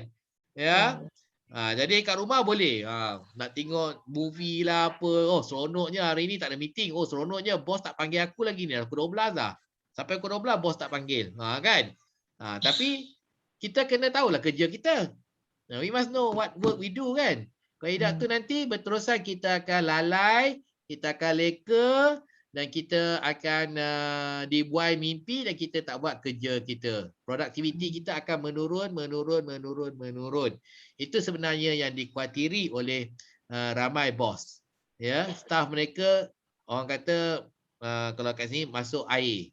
Ya. Jadi kat rumah boleh. Nak tengok movie lah apa. Oh seronoknya hari ni tak ada meeting. Oh seronoknya bos tak panggil aku lagi ni. Pukul 12 dah. Sampai pukul 12 bos tak panggil. Kan. Tapi kita kena tahulah kerja kita. We must know what work we do kan. Kalau tidak tu nanti berterusan kita akan lalai. Kita akan leka. Dan kita akan dibuai mimpi dan kita tak buat kerja kita. Produktiviti kita akan menurun. Itu sebenarnya yang dikhawatiri oleh ramai bos. Ya, staf mereka orang kata kalau kat sini masuk air.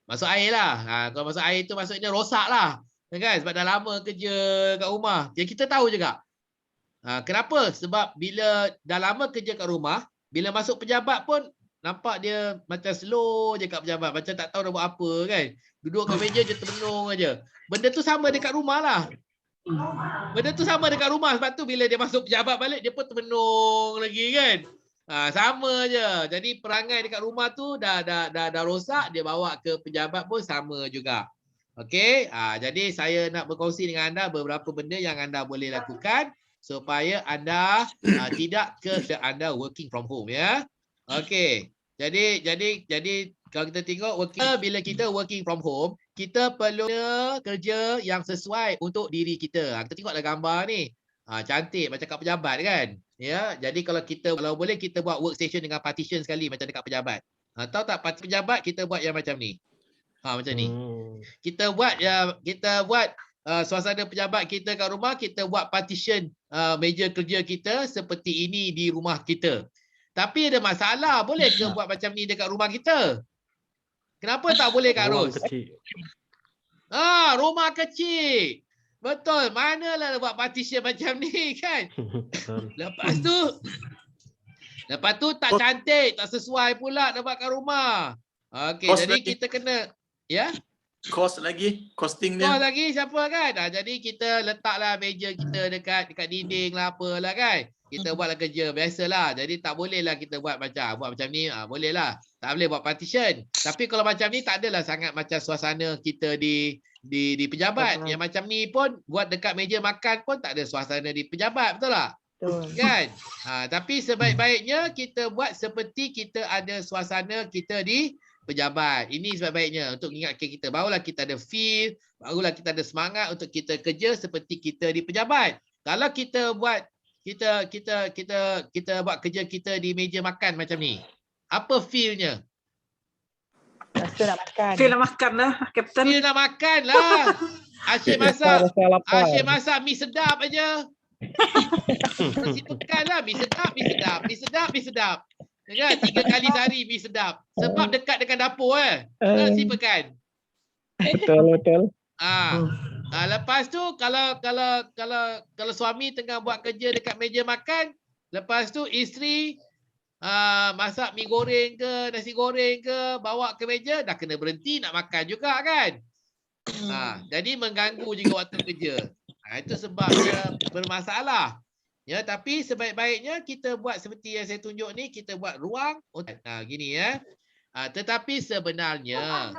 Masuk air lah. Kalau masuk air tu maksudnya rosak lah. Kan? Sebab dah lama kerja kat rumah. Jadi kita tahu juga. Kenapa? Sebab bila dah lama kerja kat rumah, bila masuk pejabat pun nampak dia macam slow je kat pejabat. Macam tak tahu nak buat apa kan. Duduk kat meja je termenung aja. Benda tu sama dekat rumah lah. Benda tu sama dekat rumah. Sebab tu bila dia masuk pejabat balik dia pun termenung lagi kan. Sama je. Jadi perangai dekat rumah tu dah rosak. Dia bawa ke pejabat pun sama juga. Okey. Jadi saya nak berkongsi dengan anda beberapa benda yang anda boleh lakukan supaya anda tidak anda working from home ya. Okey. Jadi kalau kita tengok bila kita working from home, kita perlu kerja yang sesuai untuk diri kita. Kita tengoklah gambar ni. Cantik macam kat pejabat kan. Ya. Jadi kalau boleh kita buat workstation dengan partition sekali macam dekat pejabat. Tahu tak pejabat kita buat yang macam ni. Macam ni. Kita buat suasana pejabat kita kat rumah, kita buat partition meja kerja kita seperti ini di rumah kita. Tapi ada masalah, boleh ke buat macam ni dekat rumah kita? Kenapa tak boleh Kak Ruang Ros? kecil. Rumah kecil. Betul, manalah buat partition macam ni kan? Betul. Lepas tu tak cantik, tak sesuai pula nak buat kat rumah. Okey, Kos jadi lagi. kita kena Cost lagi, costing kau dia. lagi siapa kan? Jadi kita letaklah meja kita dekat dinding lah apalah kan. Kita buatlah kerja biasalah. Jadi tak bolehlah kita buat macam ni, boleh lah. Tak boleh buat partition. Tapi kalau macam ni tak adalah sangat macam suasana kita di pejabat. Yang macam ni pun buat dekat meja makan pun tak ada suasana di pejabat, betul tak? Betul. Kan? Tapi sebaik-baiknya kita buat seperti kita ada suasana kita di pejabat. Ini sebaik-baiknya untuk ingatkan kita. Barulah kita ada feel, barulah kita ada semangat untuk kita kerja seperti kita di pejabat. Kalau kita buat kita buat kerja kita di meja makan macam ni, apa feel-nya? Rasa nak makan. Feel nak makan lah, Kapten. Feel nak makan lah. Asyik masak. Rasa lapar. Asyik masak mi sedap aja. Nasi pekan lah, mi sedap, mi sedap, mi sedap, mi sedap. Kan? 3 kali sehari mi sedap. Sebab dekat dengan dapur nasi pekan. Betul. Lepas tu kalau suami tengah buat kerja dekat meja makan, lepas tu isteri masak mi goreng ke, nasi goreng ke, bawa ke meja, dah kena berhenti nak makan juga kan. Jadi mengganggu juga waktu kerja. Itu sebab dia bermasalah. Ya, tapi sebaik-baiknya kita buat seperti yang saya tunjuk ni, kita buat ruang gini ya. Tetapi sebenarnya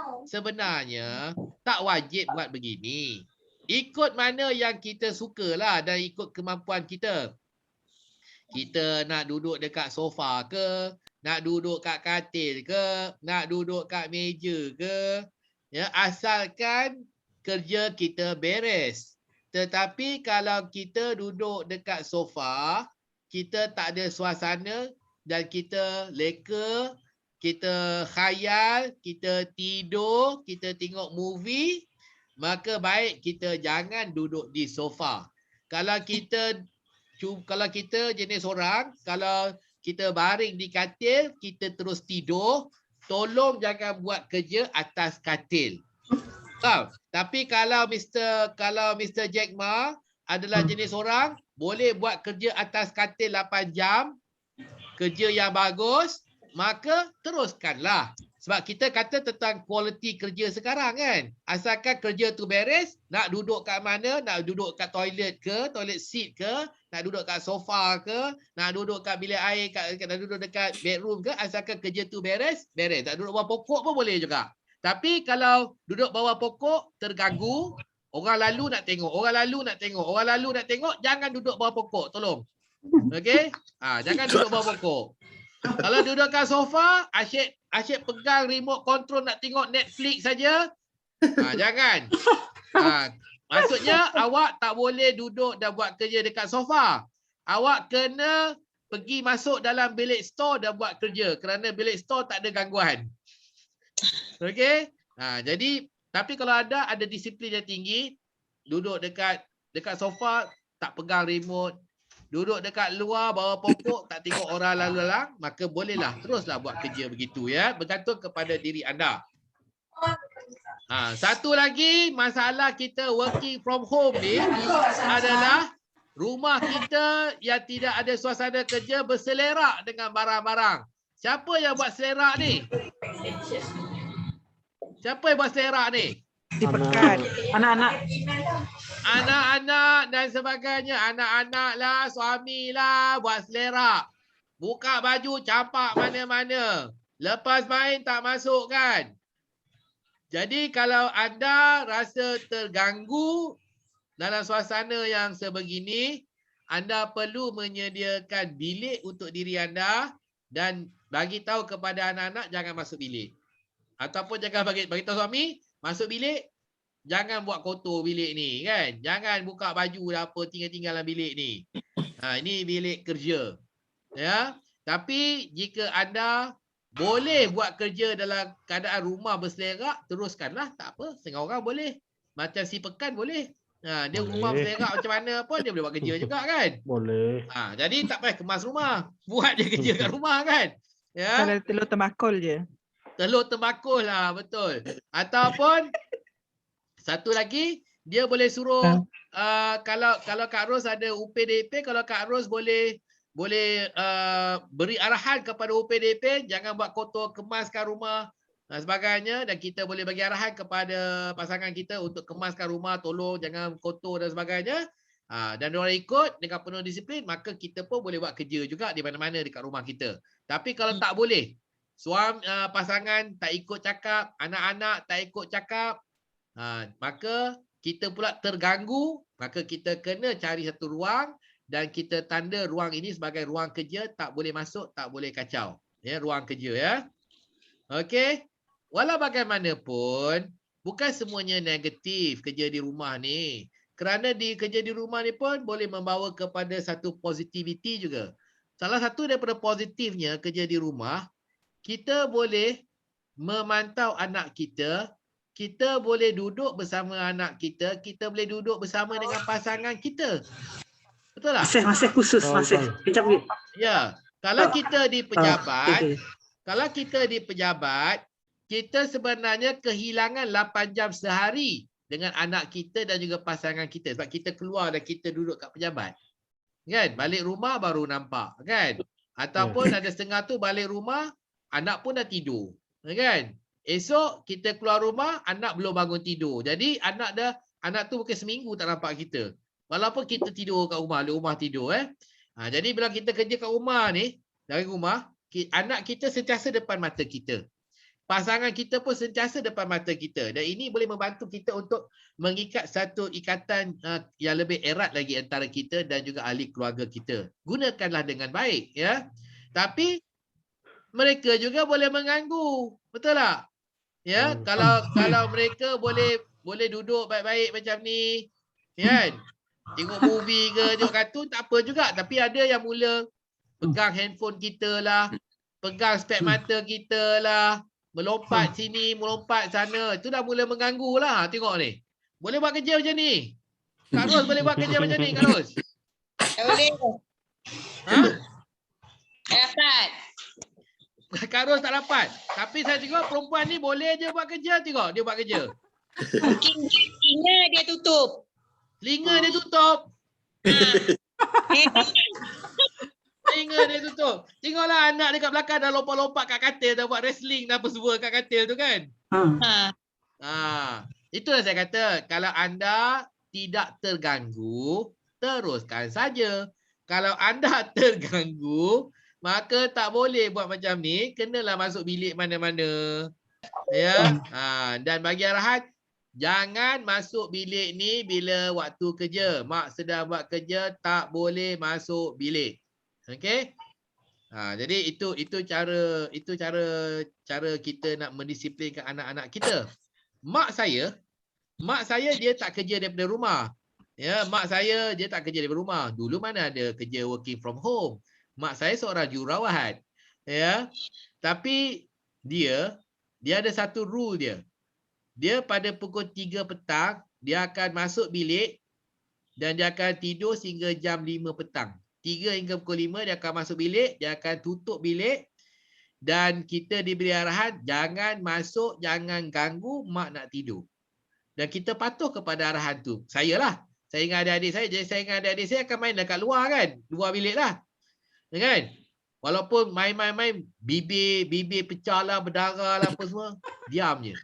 tak wajib buat begini. Ikut mana yang kita sukalah dan ikut kemampuan kita. Kita nak duduk dekat sofa ke, nak duduk kat katil ke, nak duduk kat meja ke, ya, asalkan kerja kita beres. Tetapi kalau kita duduk dekat sofa, kita tak ada suasana dan kita leka, kita khayal, kita tidur, kita tengok movie, maka baik kita jangan duduk di sofa. Kalau kita jenis orang, kalau kita baring di katil, kita terus tidur, tolong jangan buat kerja atas katil. Tapi kalau Mr. Jack Ma adalah jenis orang, boleh buat kerja atas katil 8 jam, kerja yang bagus, maka teruskanlah. Sebab kita kata tentang kualiti kerja sekarang kan. Asalkan kerja tu beres, nak duduk kat mana, nak duduk kat toilet ke, toilet seat ke, nak duduk kat sofa ke, nak duduk kat bilik air, nak duduk dekat bedroom ke, asalkan kerja tu beres. Tak duduk bawah pokok pun boleh juga. Tapi kalau duduk bawah pokok, terganggu, orang lalu nak tengok, jangan duduk bawah pokok, tolong. Okey? Jangan duduk bawah pokok. Kalau duduk kat sofa, asyik pegang remote control nak tengok Netflix saja. Jangan. Maksudnya awak tak boleh duduk dan buat kerja dekat sofa. Awak kena pergi masuk dalam bilik store dan buat kerja kerana bilik store tak ada gangguan. Okey? Jadi tapi kalau ada disiplin yang tinggi, duduk dekat sofa tak pegang remote, duduk dekat luar bawah pokok tak tengok orang lalu lalang, maka bolehlah teruslah buat kerja begitu ya, bergantung kepada diri anda. Satu lagi masalah kita working from home ni adalah rumah kita yang tidak ada suasana kerja berselerak dengan barang-barang. Siapa yang buat selerak ni? Siapa yang buat selerak ni? Dipekat. Anak-anak. Anak-anak dan sebagainya. Anak-anak lah, suami lah buat selerak. Buka baju, campak mana-mana. Lepas main tak masuk kan? Jadi kalau anda rasa terganggu dalam suasana yang sebegini, anda perlu menyediakan bilik untuk diri anda dan bagi tahu kepada anak-anak jangan masuk bilik. Ataupun jangan bagi tahu suami, masuk bilik, jangan buat kotor bilik ni kan. Jangan buka baju dah apa tinggal-tinggal dalam bilik ni. Ini bilik kerja. Ya. Tapi jika anda boleh buat kerja dalam keadaan rumah berselerak, teruskanlah, tak apa. Setengah orang boleh. Macam si Pekan boleh. Dia rumah Boleh. berselerak macam mana pun dia boleh buat kerja juga kan. Boleh. Jadi tak payah kemas rumah. Buat je kerja kat rumah kan. Ya. Kalau telur temakul je. Telur tembakul lah, betul. Ataupun satu lagi, dia boleh suruh kalau Kak Ros ada UPDP, kalau Kak Ros boleh beri arahan kepada UPDP, jangan buat kotor, kemaskan rumah dan sebagainya, dan kita boleh bagi arahan kepada pasangan kita untuk kemaskan rumah, tolong jangan kotor dan sebagainya. Dan orang ikut dengan penuh disiplin, maka kita pun boleh buat kerja juga di mana-mana dekat rumah kita. Tapi kalau tak boleh, pasangan tak ikut cakap, anak-anak tak ikut cakap, maka kita pula terganggu, maka kita kena cari satu ruang dan kita tanda ruang ini sebagai ruang kerja, tak boleh masuk, tak boleh kacau. Ya, ruang kerja ya. Okey. Walau bagaimanapun, bukan semuanya negatif kerja di rumah ni. Kerana kerja di rumah ni pun boleh membawa kepada satu positivity juga. Salah satu daripada positifnya kerja di rumah, kita boleh memantau anak kita, kita boleh duduk bersama anak kita, kita boleh duduk bersama dengan pasangan kita. Betul tak? Masih khusus, masih. Kejap. Ya, kalau kita di pejabat, kalau kita di pejabat, kita sebenarnya kehilangan 8 jam sehari dengan anak kita dan juga pasangan kita sebab kita keluar dan kita duduk kat pejabat. Kan? Balik rumah baru nampak, kan? Ataupun ada setengah tu balik rumah, anak pun dah tidur, kan? Esok kita keluar rumah, anak belum bangun tidur. Jadi anak tu mungkin seminggu tak nampak kita. Walaupun kita tidur kat rumah, di rumah tidur jadi bila kita kerja kat rumah ni, dari rumah, anak kita sentiasa depan mata kita. Pasangan kita pun sentiasa depan mata kita. Dan ini boleh membantu kita untuk mengikat satu ikatan yang lebih erat lagi antara kita dan juga ahli keluarga kita. Gunakanlah dengan baik, ya. Tapi mereka juga boleh mengganggu. Betul tak? Ya, kalau mereka boleh duduk baik-baik macam ni, kan? Tengok movie ke, tengok kartun tak apa juga, tapi ada yang mula pegang handphone kita lah, pegang spek mata kita lah, melompat sini, melompat sana. Itu dah mula mengganggu lah. Tengok ni. Boleh buat kerja macam ni. Kak Ros boleh buat kerja macam ni, Kak Ros? Boleh. Dapat. Kak Ros tak dapat. Tapi saya tengok perempuan ni boleh je buat kerja. Tengok dia buat kerja. Mungkin telinga dia tutup. Telinga dia tutup. Telinga dia tutup. Tengoklah anak dekat belakang dah lompat-lompat kat katil, dah buat wrestling dah apa semua kat katil tu kan. Itulah saya kata, kalau anda tidak terganggu, teruskan saja. Kalau anda terganggu, maka tak boleh buat macam ni, kenalah masuk bilik mana-mana. Ya. Dan bagi arahan, jangan masuk bilik ni bila waktu kerja. Mak sedang buat kerja, tak boleh masuk bilik. Okey? Jadi itu cara kita nak mendisiplinkan anak-anak kita. Mak saya dia tak kerja daripada rumah. Ya, mak saya dia tak kerja daripada rumah. Dulu mana ada kerja working from home. Mak saya seorang jururawat. Ya. Tapi dia ada satu rule dia. Dia pada pukul 3 petang, dia akan masuk bilik dan dia akan tidur sehingga jam 5 petang. 3 hingga pukul 5 dia akan masuk bilik, dia akan tutup bilik dan kita diberi arahan jangan masuk, jangan ganggu mak nak tidur. Dan kita patuh kepada arahan tu. Saya dengan adik-adik saya, jadi saya dengan adik-adik saya akan main dekat luar kan, luar bilik lah. Kan? Walaupun main-main bibir pecah lah, berdarah lah apa semua, diam je.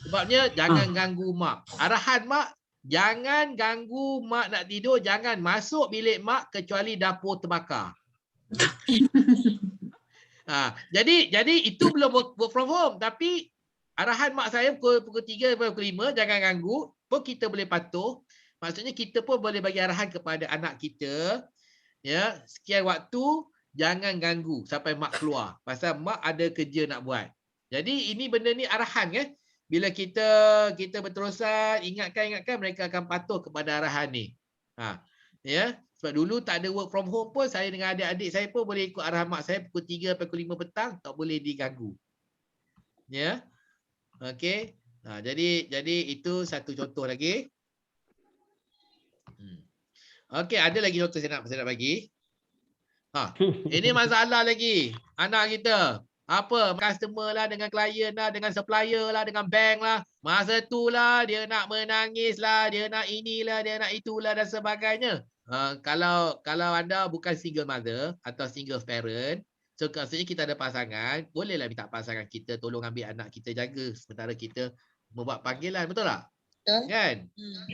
Sebabnya jangan ganggu mak. Arahan mak, jangan ganggu mak nak tidur, jangan masuk bilik mak kecuali dapur terbakar. Jadi itu belum work from home, tapi arahan mak saya pukul 3 sampai pukul 5 jangan ganggu, pun kita boleh patuh. Maksudnya kita pun boleh bagi arahan kepada anak kita, ya, sekian waktu jangan ganggu sampai mak keluar pasal mak ada kerja nak buat. Jadi ini benda ni arahan kan. Bila kita berterusan ingatkan mereka akan patuh kepada arahan ni. Ya. Sebab dulu tak ada work from home pun, saya dengan adik-adik saya pun boleh ikut arahan mak saya pukul 3 sampai pukul 5 petang, tak boleh diganggu. Ya. Okey. Jadi itu satu contoh lagi. Okey, ada lagi contoh saya nak bagi. Ini masalah lagi. Anak kita. Apa? Customer lah, dengan klien lah, dengan supplier lah, dengan bank lah. Masa tu lah dia nak menangis lah, dia nak inilah, dia nak itulah dan sebagainya. Kalau anda bukan single mother atau single parent, so maksudnya kita ada pasangan, bolehlah minta pasangan kita tolong ambil anak kita jaga sementara kita membuat panggilan, betul tak? Betul. Kan?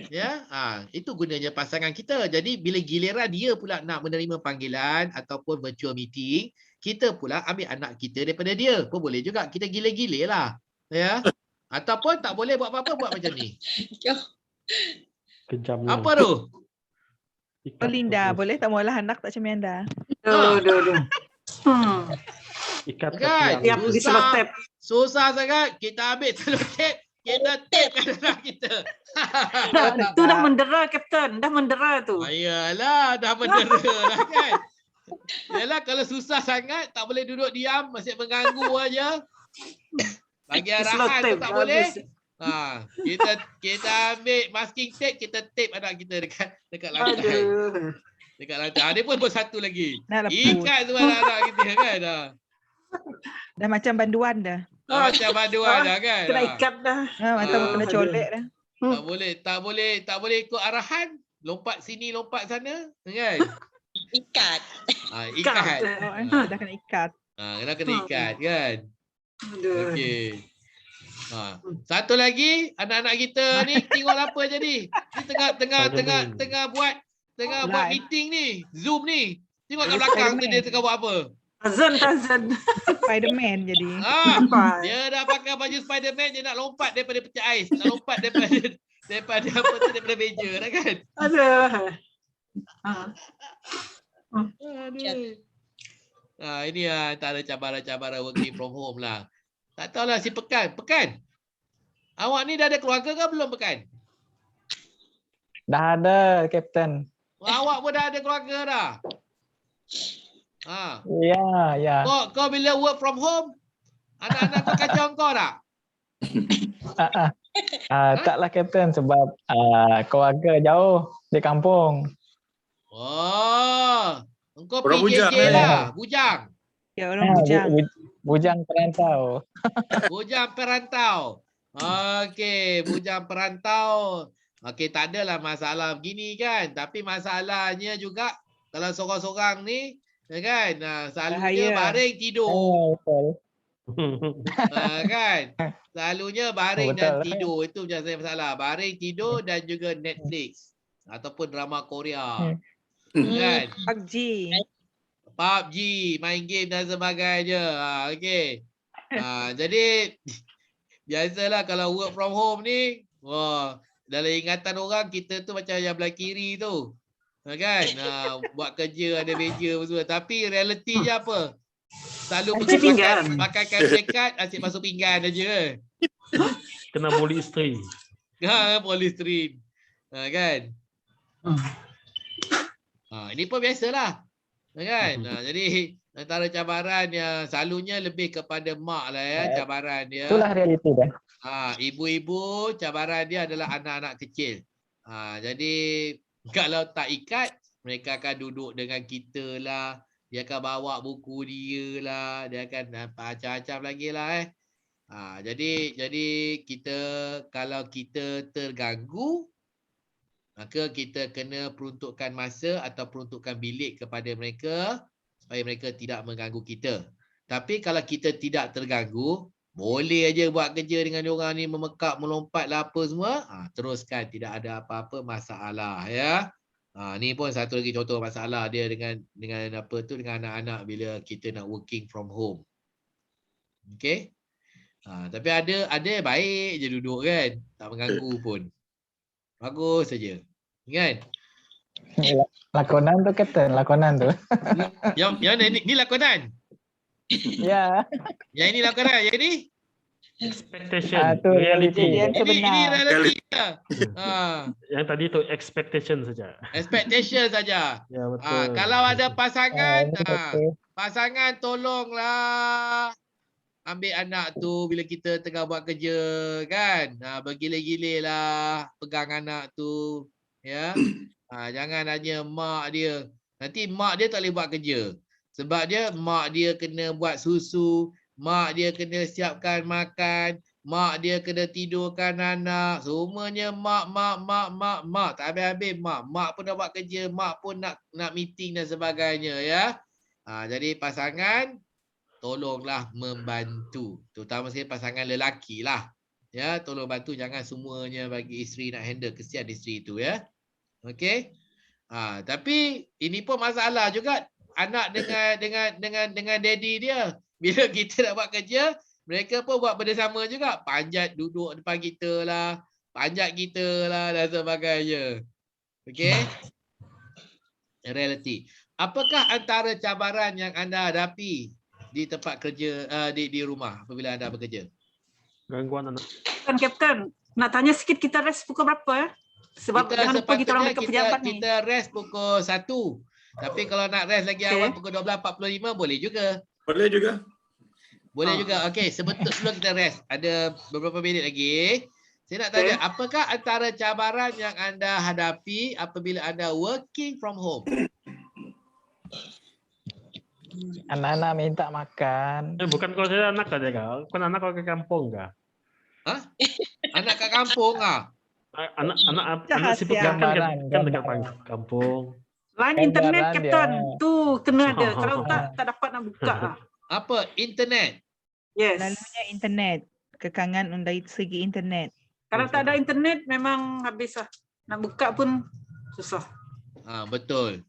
Ya, itu gunanya pasangan kita. Jadi bila giliran dia pula nak menerima panggilan ataupun virtual meeting, kita pula ambil anak kita daripada dia. Pun boleh juga, kita gile-gile lah. Ya. Ataupun tak boleh buat apa-apa, buat macam ni. Kejamnya. Apa tu? Oh, Linda, boleh tak maulah anak tak macam anda? Ikat Kan? Dia pergi selotip. Susah sangat. Kita ambil selotip, kita tapekan anak kita. Itu dah mendera, Kapten. Dah mendera tu. Ayalah, dah mendera lah kan. Yalah, kalau susah sangat, tak boleh duduk diam, masih mengganggu aja. Bagi arahan tu tak boleh. Kita ambil masking tape, kita tape anak kita dekat lantai. Dekat lantai. Dia pun bersatu lagi. Ikat semua anak kita kan. Dah macam banduan dah. Macam banduan dah kan. Kena ikat dah. Macam kena colek dah. Tak boleh ikut arahan. Lompat sini, lompat sana. Kan? Ikat. Ikat. Dah kena ikat. Kena ikat kan. Okey. Satu lagi, anak-anak kita ni tengok apa jadi. Ni tengah buat meeting ni, Zoom ni. Tengok kat belakang tu dia tengah buat apa. Tarzan. Spiderman jadi. Dia dah pakai baju Spiderman, dia nak lompat daripada pecah ais, nak lompat daripada apa tu, daripada meja dah kan. Ini antara cabaran-cabaran working from home lah. Tak tahulah si Pekan. Awak ni dah ada keluarga ke belum, Pekan? Dah ada, Kapten. Awak pun dah ada keluarga dah? Ya. Kau bila work from home, anak-anak kau kacau kau tak? Taklah, Kapten, sebab keluarga jauh di kampung. Engkau PJJ lah, bujang. Ya, orang bujang. Bujang perantau. Bujang perantau. Okey, bujang perantau. Okey, tak adalah masalah begini kan. Tapi masalahnya juga kalau seorang-seorang ni, kan, selalunya baring tidur. Kan? Selalunya baring dan tidur. Itu je masalah. Baring tidur dan juga Netflix. Ataupun drama Korea. Kan? PUBG, main game dan sebagainya. Okey. Jadi biasalah kalau work from home ni, dalam ingatan orang kita tu macam yang belah kiri tu. Kan? Buat kerja ada meja semua. Tapi realiti je apa? Selalu pakai dekat asyik masuk pinggan aja. Kena polistrin. Polistrin. Kan? Ini pun biasalah. Kan? Jadi antara cabaran yang selalunya lebih kepada mak lah ya, cabaran dia. Itulah realiti dah. Ibu-ibu cabaran dia adalah anak-anak kecil. Jadi kalau tak ikat, mereka akan duduk dengan kita lah. Dia akan bawa buku dia lah. Dia akan macam-macam lagi lah Jadi kita, kalau kita terganggu, maka kita kena peruntukkan masa atau peruntukkan bilik kepada mereka supaya mereka tidak mengganggu kita. Tapi kalau kita tidak terganggu, boleh aja buat kerja dengan diorang ni, memekak, melompat lah apa semua, teruskan, tidak ada apa-apa masalah ya. Ni pun satu lagi contoh masalah dia dengan apa tu, dengan anak-anak bila kita nak working from home. Okey. Tapi ada yang baik je duduk kan, tak mengganggu pun. Bagus saja. Kan? Lakonan tu, Kapten, lakonan tu. Yang mana ni lakonan? Ya. Yang ini lakonan, yang ini? Expectation, tu reality. Kejadian Ini sebenar. reality lah. Ha, Yang tadi tu expectation saja. expectation saja. Ya Ha, betul. kalau ada pasangan, Ini betul. pasangan tolonglah ambil anak tu bila kita tengah buat kerja kan. Bergile-gile lah pegang anak tu. Ya. Jangan hanya mak dia. Nanti mak dia tak boleh buat kerja. Sebab mak dia kena buat susu, mak dia kena siapkan makan, mak dia kena tidurkan anak. Semuanya mak. Tak habis-habis mak. Mak pun nak buat kerja, mak pun nak meeting dan sebagainya ya. Jadi pasangan tolonglah membantu. Terutama sekali pasangan lelaki lah. Ya, tolong bantu, jangan semuanya bagi isteri nak handle, kesian isteri itu ya. Okey. Tapi ini pun masalah juga anak dengan daddy dia. Bila kita nak buat kerja, mereka pun buat benda sama juga. Panjat duduk depan kita lah, panjat kita lah dan sebagainya. Okey. Reality. Apakah antara cabaran yang anda hadapi di tempat kerja, di rumah apabila anda bekerja? Gangguan anak. Kapten, nak tanya sikit kita rest pukul berapa? Sebab Kita jangan lupa kita orang dekat pejabat ni. kita rest pukul 1. Tapi kalau nak rest lagi awal pukul 12.45 boleh juga. Boleh juga. Boleh juga. Okey, sebelum kita rest, ada beberapa minit lagi. Saya nak tanya, apakah antara cabaran yang anda hadapi apabila anda working from home? Anak-anak minta makan. Bukan kalau saya anak saja kau. Bukan anak kau ke kampung kah? Anak kat kampung Anak sibuk kan dekat kampung. Line internet Kapten, tu kena ada. Kalau tak dapat nak buka lah. Apa? Internet? Yes. Selalunya internet. Kekangan dari segi internet. Kalau tak ada internet memang habis lah. Nak buka pun susah. Betul.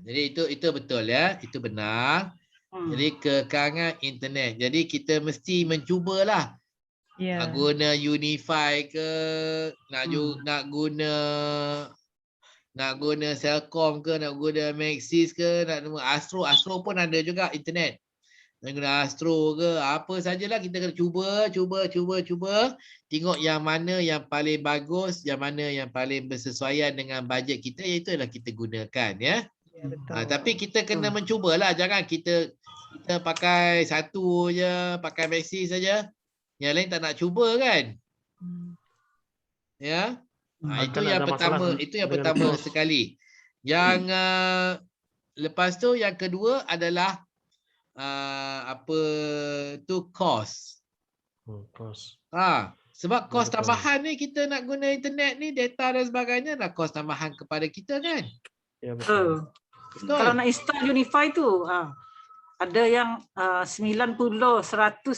Jadi itu betul ya. Itu benar. Jadi kekangan internet. Jadi kita mesti mencubalah. Nak guna Unify ke, nak guna Celcom ke, nak guna Maxis ke, nak guna Astro pun ada juga internet. Nak guna Astro ke, apa sajalah kita kena cuba. Tengok yang mana yang paling bagus, yang mana yang paling bersesuaian dengan bajet kita, itulah kita gunakan ya. Tapi kita kena mencubalah, jangan kita pakai satu je, pakai Maxis saja. Yang lain tak nak cuba kan? Ya. Itu yang pertama, sekali. Yang lepas tu yang kedua adalah cost. Cost. Sebab kos tambahan ni kita nak guna internet ni, data dan sebagainya, nak kos tambahan kepada kita kan? Ya betul. Kalau nak install Unify tu, ada yang 90, 130.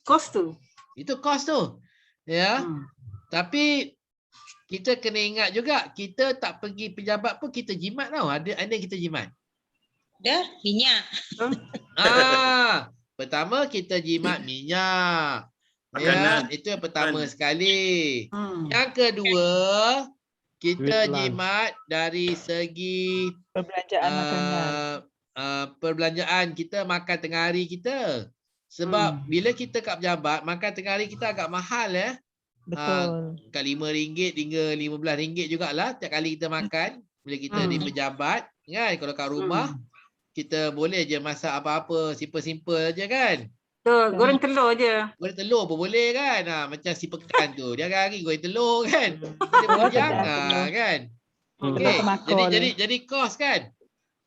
Kos tu. Itu kos tu. Ya. Tapi kita kena ingat juga, kita tak pergi pejabat pun kita jimat tau. Ada kita jimat. Dah, minyak. Pertama kita jimat minyak. Ya, itu yang pertama sekali. Yang kedua, kita jimat dari segi perbelanjaan makanan. Perbelanjaan kita, makan tengah hari kita. Sebab bila kita kat pejabat, makan tengah hari kita agak mahal ya. Betul. Kat RM5 hingga RM15 jugalah tiap kali kita makan. Bila kita di pejabat kan, kalau kat rumah kita boleh je masak apa-apa, simple-simple aja kan. Goreng telur je. Goreng telur pun boleh kan. Macam si pekan tu, dia hari goreng telur kan. Dia bujang kan. Okey. Jadi kos kan.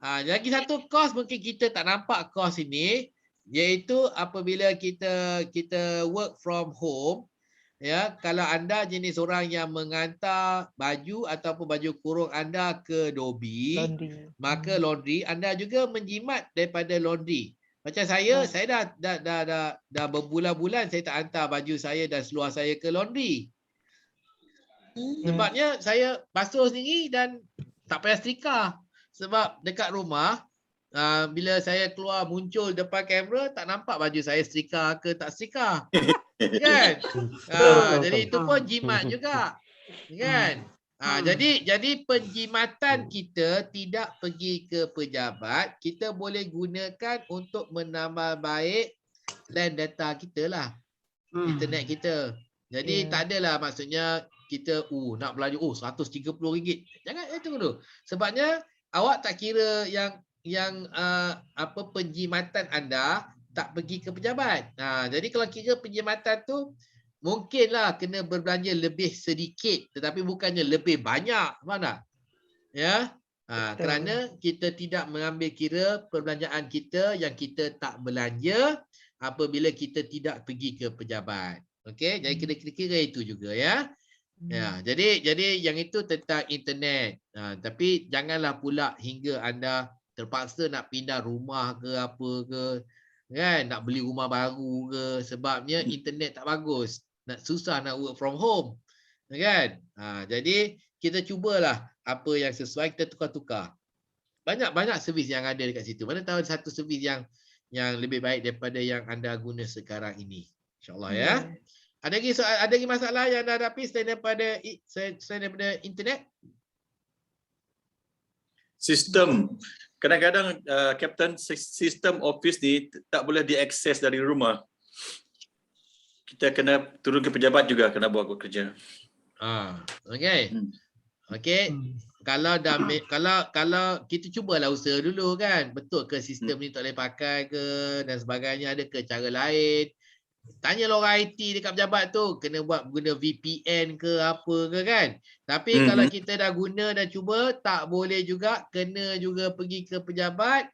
Lagi satu kos mungkin kita tak nampak kos ini, iaitu apabila kita work from home ya. Kalau anda jenis orang yang mengantar baju ataupun baju kurung anda ke dobi, maka laundry, anda juga menjimat daripada laundry. Macam saya dah berbulan-bulan saya tak hantar baju saya dan seluar saya ke laundry. Sebabnya saya basuh sendiri dan tak payah setrika. Sebab dekat rumah, bila saya keluar muncul depan kamera, tak nampak baju saya setrika ke tak setrika. Kan? Jadi itu pun jimat juga. Kan? Jadi penjimatan kita tidak pergi ke pejabat, kita boleh gunakan untuk menambah baik LAN data kita lah. Internet kita. Jadi tak adalah maksudnya kita nak belanja RM130. Jangan itu dulu. Sebabnya awak tak kira yang penjimatan anda tak pergi ke pejabat. Jadi kalau kira penjimatan tu mungkinlah kena berbelanja lebih sedikit tetapi bukannya lebih banyak. Mana? Ya. Kerana kita tidak mengambil kira perbelanjaan kita yang kita tak belanja apabila kita tidak pergi ke pejabat. Okey, jadi kira-kira itu juga ya. Ya, jadi yang itu tentang internet. Tapi janganlah pula hingga anda terpaksa nak pindah rumah ke apa ke, kan? Nak beli rumah baru ke sebabnya internet tak bagus. Susah nak work from home. Kan? Jadi kita cubalah apa yang sesuai, kita tukar-tukar. Banyak servis yang ada dekat situ. Mana tahu satu servis yang lebih baik daripada yang anda guna sekarang ini. InsyaAllah ya. Ada lagi masalah yang anda hadapi selain daripada internet? Sistem. Kadang-kadang Kapten, sistem office ni tak boleh diakses dari rumah. Kita kena turun ke pejabat juga kena buat kerja. Okey. Okey. Kalau kita cubalah usaha dulu kan. Betul ke sistem ni tak boleh pakai ke dan sebagainya, ada ke cara lain? Tanyalah orang IT dekat pejabat tu, kena guna VPN ke apa ke kan. Tapi kalau kita dah guna dan cuba tak boleh juga, kena juga pergi ke pejabat.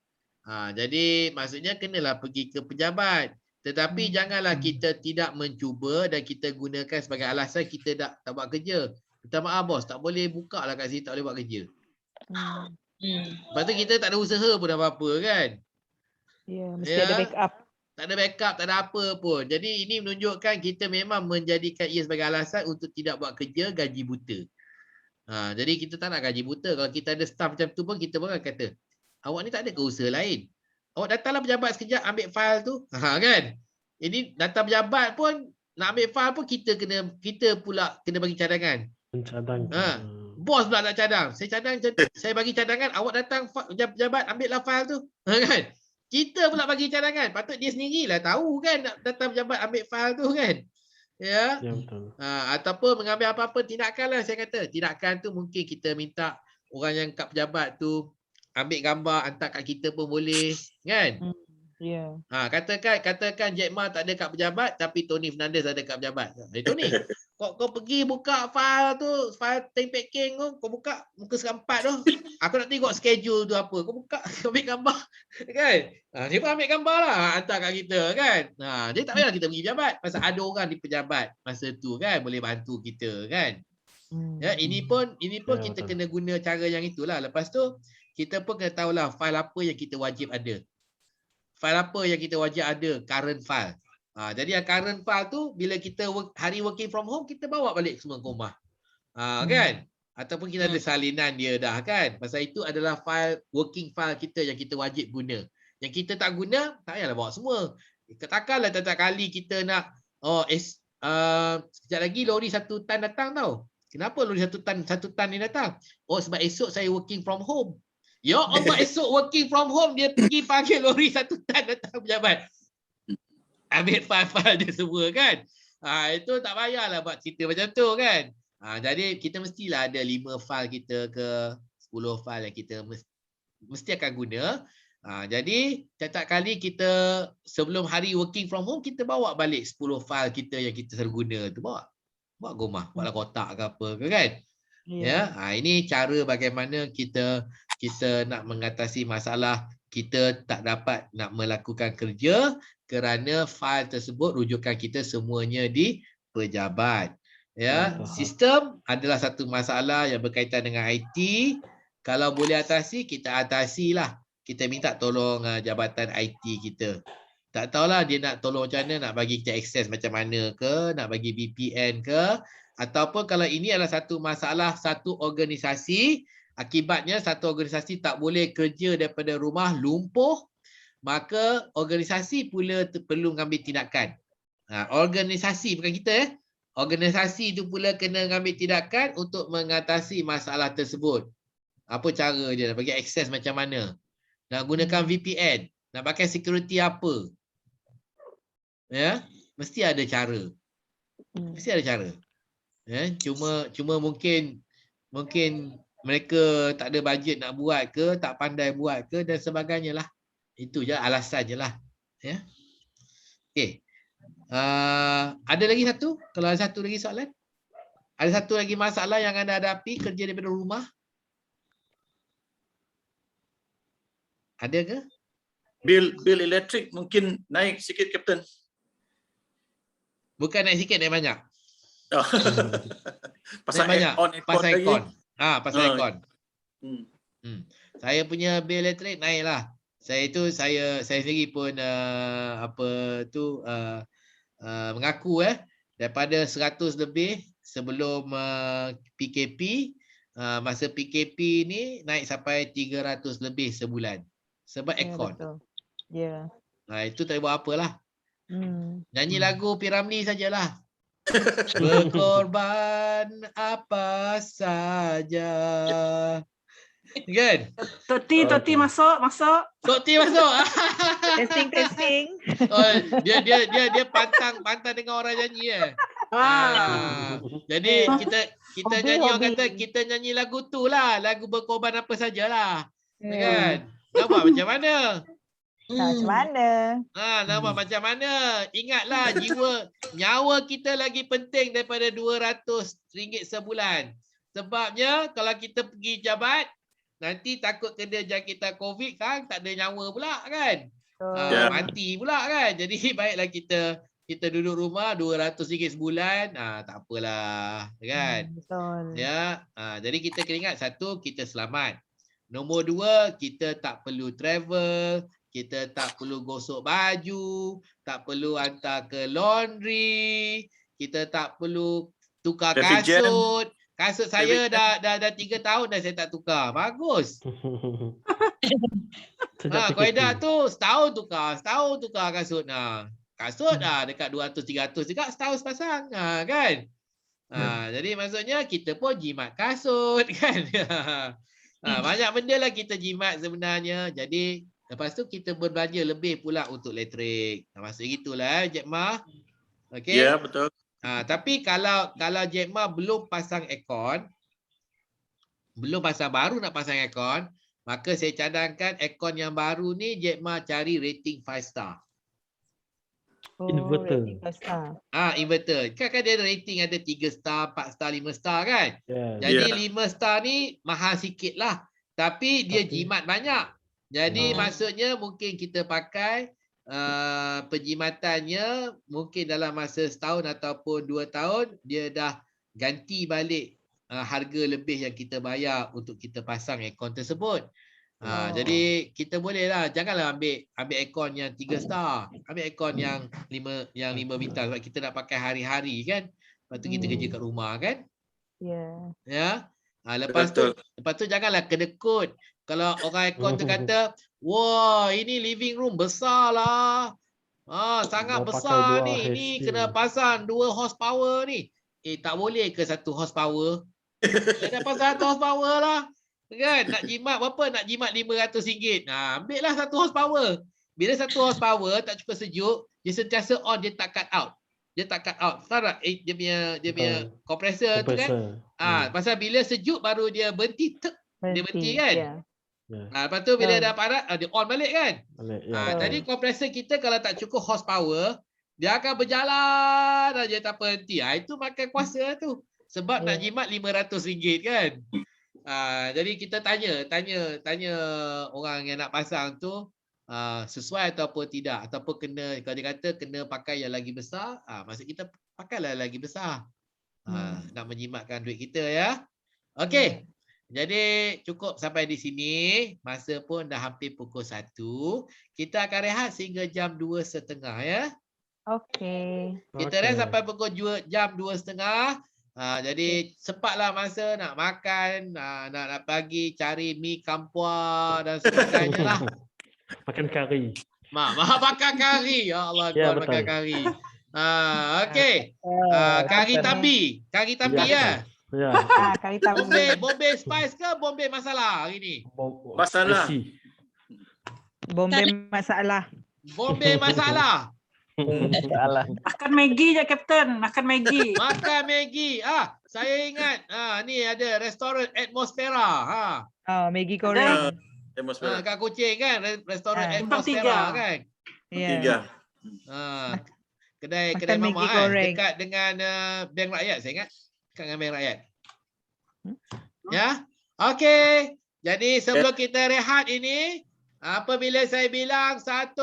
Jadi maksudnya kenalah pergi ke pejabat. Tetapi janganlah kita tidak mencuba dan kita gunakan sebagai alasan kita tak buat kerja. Minta maaf bos, tak boleh buka lah kat sini, tak boleh buat kerja. Lepas tu kita tak ada usaha pun apa-apa kan. Ya, mesti ada backup. Tak ada backup, tak ada apa pun. Jadi ini menunjukkan kita memang menjadikan ia sebagai alasan untuk tidak buat kerja gaji buta. Jadi kita tak nak gaji buta. Kalau kita ada staff macam tu pun, kita pun akan kata, awak ni tak ada ke usaha lain? Awak datanglah pejabat sekejap ambil fail tu. Kan? Ini datang pejabat pun, nak ambil fail pun kita pula kena bagi cadangan. Mencadangkan. Bos pula nak cadang. Saya bagi cadangan, awak datang pejabat ambillah fail tu. Kan? Kita pula bagi cadangan. Patut dia sendirilah tahu kan nak datang pejabat ambil fail tu kan. Ya. Ya betul. Ataupun mengambil apa-apa tindakan lah saya kata. Tindakan tu mungkin kita minta orang yang kat pejabat tu ambil gambar hantar kat kita pun boleh kan. Ya. Katakan Jack Ma tak ada kat pejabat tapi Tony Fernandez ada kat pejabat. Tony, kau pergi buka file tu, file time packing tu, kau buka muka surat 4 tu. Aku nak tengok schedule tu apa. Kau buka, kau ambil gambar. Kan? Dia pun ambil gambar lah, hantar kat kita kan. Jadi tak payahlah kita pergi pejabat. Pasal ada orang di pejabat masa tu kan, boleh bantu kita kan. Ya, ini pun kita kena guna cara yang itulah. Lepas tu, kita pun kena tahulah file apa yang kita wajib ada. File apa yang kita wajib ada, current file. Jadi yang current file tu, bila kita hari working from home, kita bawa balik semua ke rumah. Kan? Ataupun kita ada salinan dia dah kan. Pasal itu adalah file, working file kita yang kita wajib guna. Yang kita tak guna, tak payahlah bawa semua. Takkanlah tiap kali kita nak, sekejap lagi lori 1 tan datang tau. Kenapa lori 1 tan ni datang? Sebab esok saya working from home. Ya Allah, esok working from home dia pergi panggil lori 1 tan datang pejabat. Ambil file-file dia semua kan. Itu tak payahlah buat cerita macam tu kan. Jadi kita mestilah ada 5 file kita ke 10 file yang kita mesti akan guna. Jadi setiap kali kita sebelum hari working from home, kita bawa balik 10 file kita yang kita selalu guna tu, bawa ke rumah, buatlah kotak ke apa ke kan. Ya, ini cara bagaimana kita nak mengatasi masalah kita tak dapat nak melakukan kerja kerana fail tersebut rujukan kita semuanya di pejabat. Ya, sistem adalah satu masalah yang berkaitan dengan IT. Kalau boleh atasi, kita atasilah. Kita minta tolong jabatan IT kita. Tak tahulah dia nak tolong macam mana, nak bagi kita akses macam mana ke, nak bagi VPN ke, ataupun kalau ini adalah satu masalah satu organisasi, akibatnya satu organisasi tak boleh kerja daripada rumah, lumpuh, maka organisasi pula perlu mengambil tindakan. Organisasi bukan kita organisasi itu pula kena mengambil tindakan untuk mengatasi masalah tersebut. Apa cara dia, nak bagi akses macam mana, nak gunakan VPN, nak pakai security apa. Ya, mesti ada cara. Mesti ada cara. Ya, cuma mungkin mereka tak ada bajet nak buat ke, tak pandai buat ke dan sebagainya lah. Itu je alasan je lah. Ya. Okey. Ada lagi satu? Kalau ada satu lagi soalan? Ada satu lagi masalah yang anda hadapi kerja daripada rumah? Ada ke? Bil elektrik mungkin naik sikit, Kapten. Bukan naik sikit, naik banyak. Pasal naik banyak. Pasal lagi. aircon. Pasal aircon. Hmm. Saya punya bil elektrik naik lah. Saya sendiri pun mengaku daripada 100 lebih sebelum PKP, masa PKP ni naik sampai 300 lebih sebulan sebab aircon. Ya. Itu tak buat apalah. Nyanyi lagu P.Ramlee sajalah. Berkorban apa saja. Kan? Toti masuk. Toti masuk. Testing. Oh, dia pantang dengan orang nyanyi Jadi kita nyanyi, orang kata kita nyanyi lagu tu lah, lagu berkorban apa sajalah. Kan? Nampak macam mana? Macam mana? Nampak macam mana? Ingatlah nyawa kita lagi penting daripada RM200 sebulan. Sebabnya kalau kita pergi jabat, nanti takut kena jangkitan COVID kan, tak ada nyawa pula kan. Mati pula kan. Jadi baiklah kita duduk rumah RM200 sebulan, tak apalah kan. Betul. Ya, jadi kita kena ingat, satu, kita selamat. Nombor dua, kita tak perlu travel, kita tak perlu gosok baju, tak perlu hantar ke laundry, kita tak perlu tukar kasut. Kasut saya dah 3 tahun dah saya tak tukar. Bagus. Kaedah tu setahun tukar kasut. Kasut dekat 200-300 juga setahun sepasang kan. Jadi maksudnya kita pun jimat kasut kan. Banyak benda lah kita jimat sebenarnya. Jadi lepas tu kita berbelanja lebih pula untuk elektrik. Maksud gitulah Jack Ma. Okey. Ya, betul. Tapi kalau Jack Ma belum pasang aircon, baru nak pasang aircon, maka saya cadangkan aircon yang baru ni Jack Ma cari rating 5 star. Inverter. Inverter. Kan dia rating ada 3 star, 4 star, 5 star kan? Jadi 5 star ni mahal sikit lah. Tapi dia jimat banyak. Jadi maksudnya mungkin kita pakai penjimatannya mungkin dalam masa setahun ataupun 2 tahun dia dah ganti balik harga lebih yang kita bayar untuk kita pasang aircon tersebut. Jadi kita boleh lah, janganlah ambil aircon yang 3 star, ambil aircon yang 5 bintang sebab kita nak pakai hari-hari kan. Lepas tu kita kerja kat rumah kan. Ya. Lepas tu janganlah kedekut. Kalau orang aircon tu kata, wah ini living room besar lah. Sangat besar ni. Ini kena pasang 2 horsepower ni. Tak boleh ke 1 horsepower? Dia dah pasang 1 horsepower lah. Kan? Nak jimat berapa? Nak jimat RM500. Ambil lah 1 horsepower. Bila 1 horsepower tak cukup sejuk, dia sentiasa on, dia tak cut out. Tahu tak? Dia punya kompresor tu kan. Pasal bila sejuk baru dia berhenti. Dia berhenti kan. Lepas tu bila dah panas, dia on balik kan. Jadi kompresor kita kalau tak cukup horsepower, dia akan berjalan aja tak berhenti. Itu makan kuasa tu. Sebab nak jimat RM500 kan. Jadi kita tanya orang yang nak pasang tu sesuai ataupun tidak, ataupun kena, kalau dia kata kena pakai yang lagi besar, maksud kita pakailah lagi besar. Nak menjimatkan duit kita ya. Okey. Jadi cukup sampai di sini. Masa pun dah hampir pukul 1. Kita akan rehat sehingga jam 2.30 ya. Okey. Kita rehat sampai pukul jam 2.30. Jadi sempatlah masa nak makan, nak pergi cari mi kampua dan sebagainya lah. Makan kari. Makan kari. Ya Allah, makan kari. Okey. Kari tambi. Kari tambi ya. Ya. Kari tambi. Bombay spice ke Bombay masala hari ni? Masalah. Bombay masalah. Bombay masala. Salah. Makan Maggi je Kapten, makan Maggi. Makan Maggi. Saya ingat ni ada restoran Atmosfera. Oh, Maggi Ada. goreng. Atmosfera. Kat Kuching kan, restoran Simpang Atmosfera 3. kan. Ya. 3. Kedai Makan Mama Maggi goreng. dekat dengan Bank Rakyat saya ingat. Dekat dengan Bank Rakyat. Ya. Okey. Jadi sebelum kita rehat ini, apabila saya bilang 1,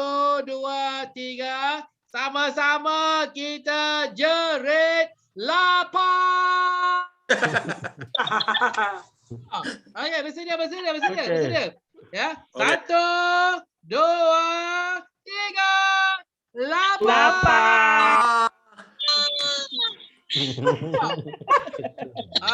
2, 3, sama-sama kita jerit lapar. Okey, bersedia. Okey. Ya. Okey. 1, 2, 3, lapar.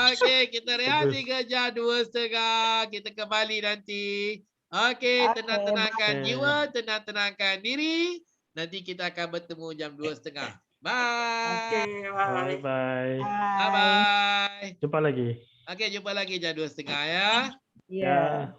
Okey, kita rehat 3 jam 2.5. Kita kembali nanti. Okey, tenang-tenangkan Okey. jiwa, tenang-tenangkan diri. Nanti kita akan bertemu jam 2.30. Bye. Okey, bye. Bye-bye. Bye-bye. Jumpa lagi. Okey, jumpa lagi jam 2.30 ya. Ya. Ya.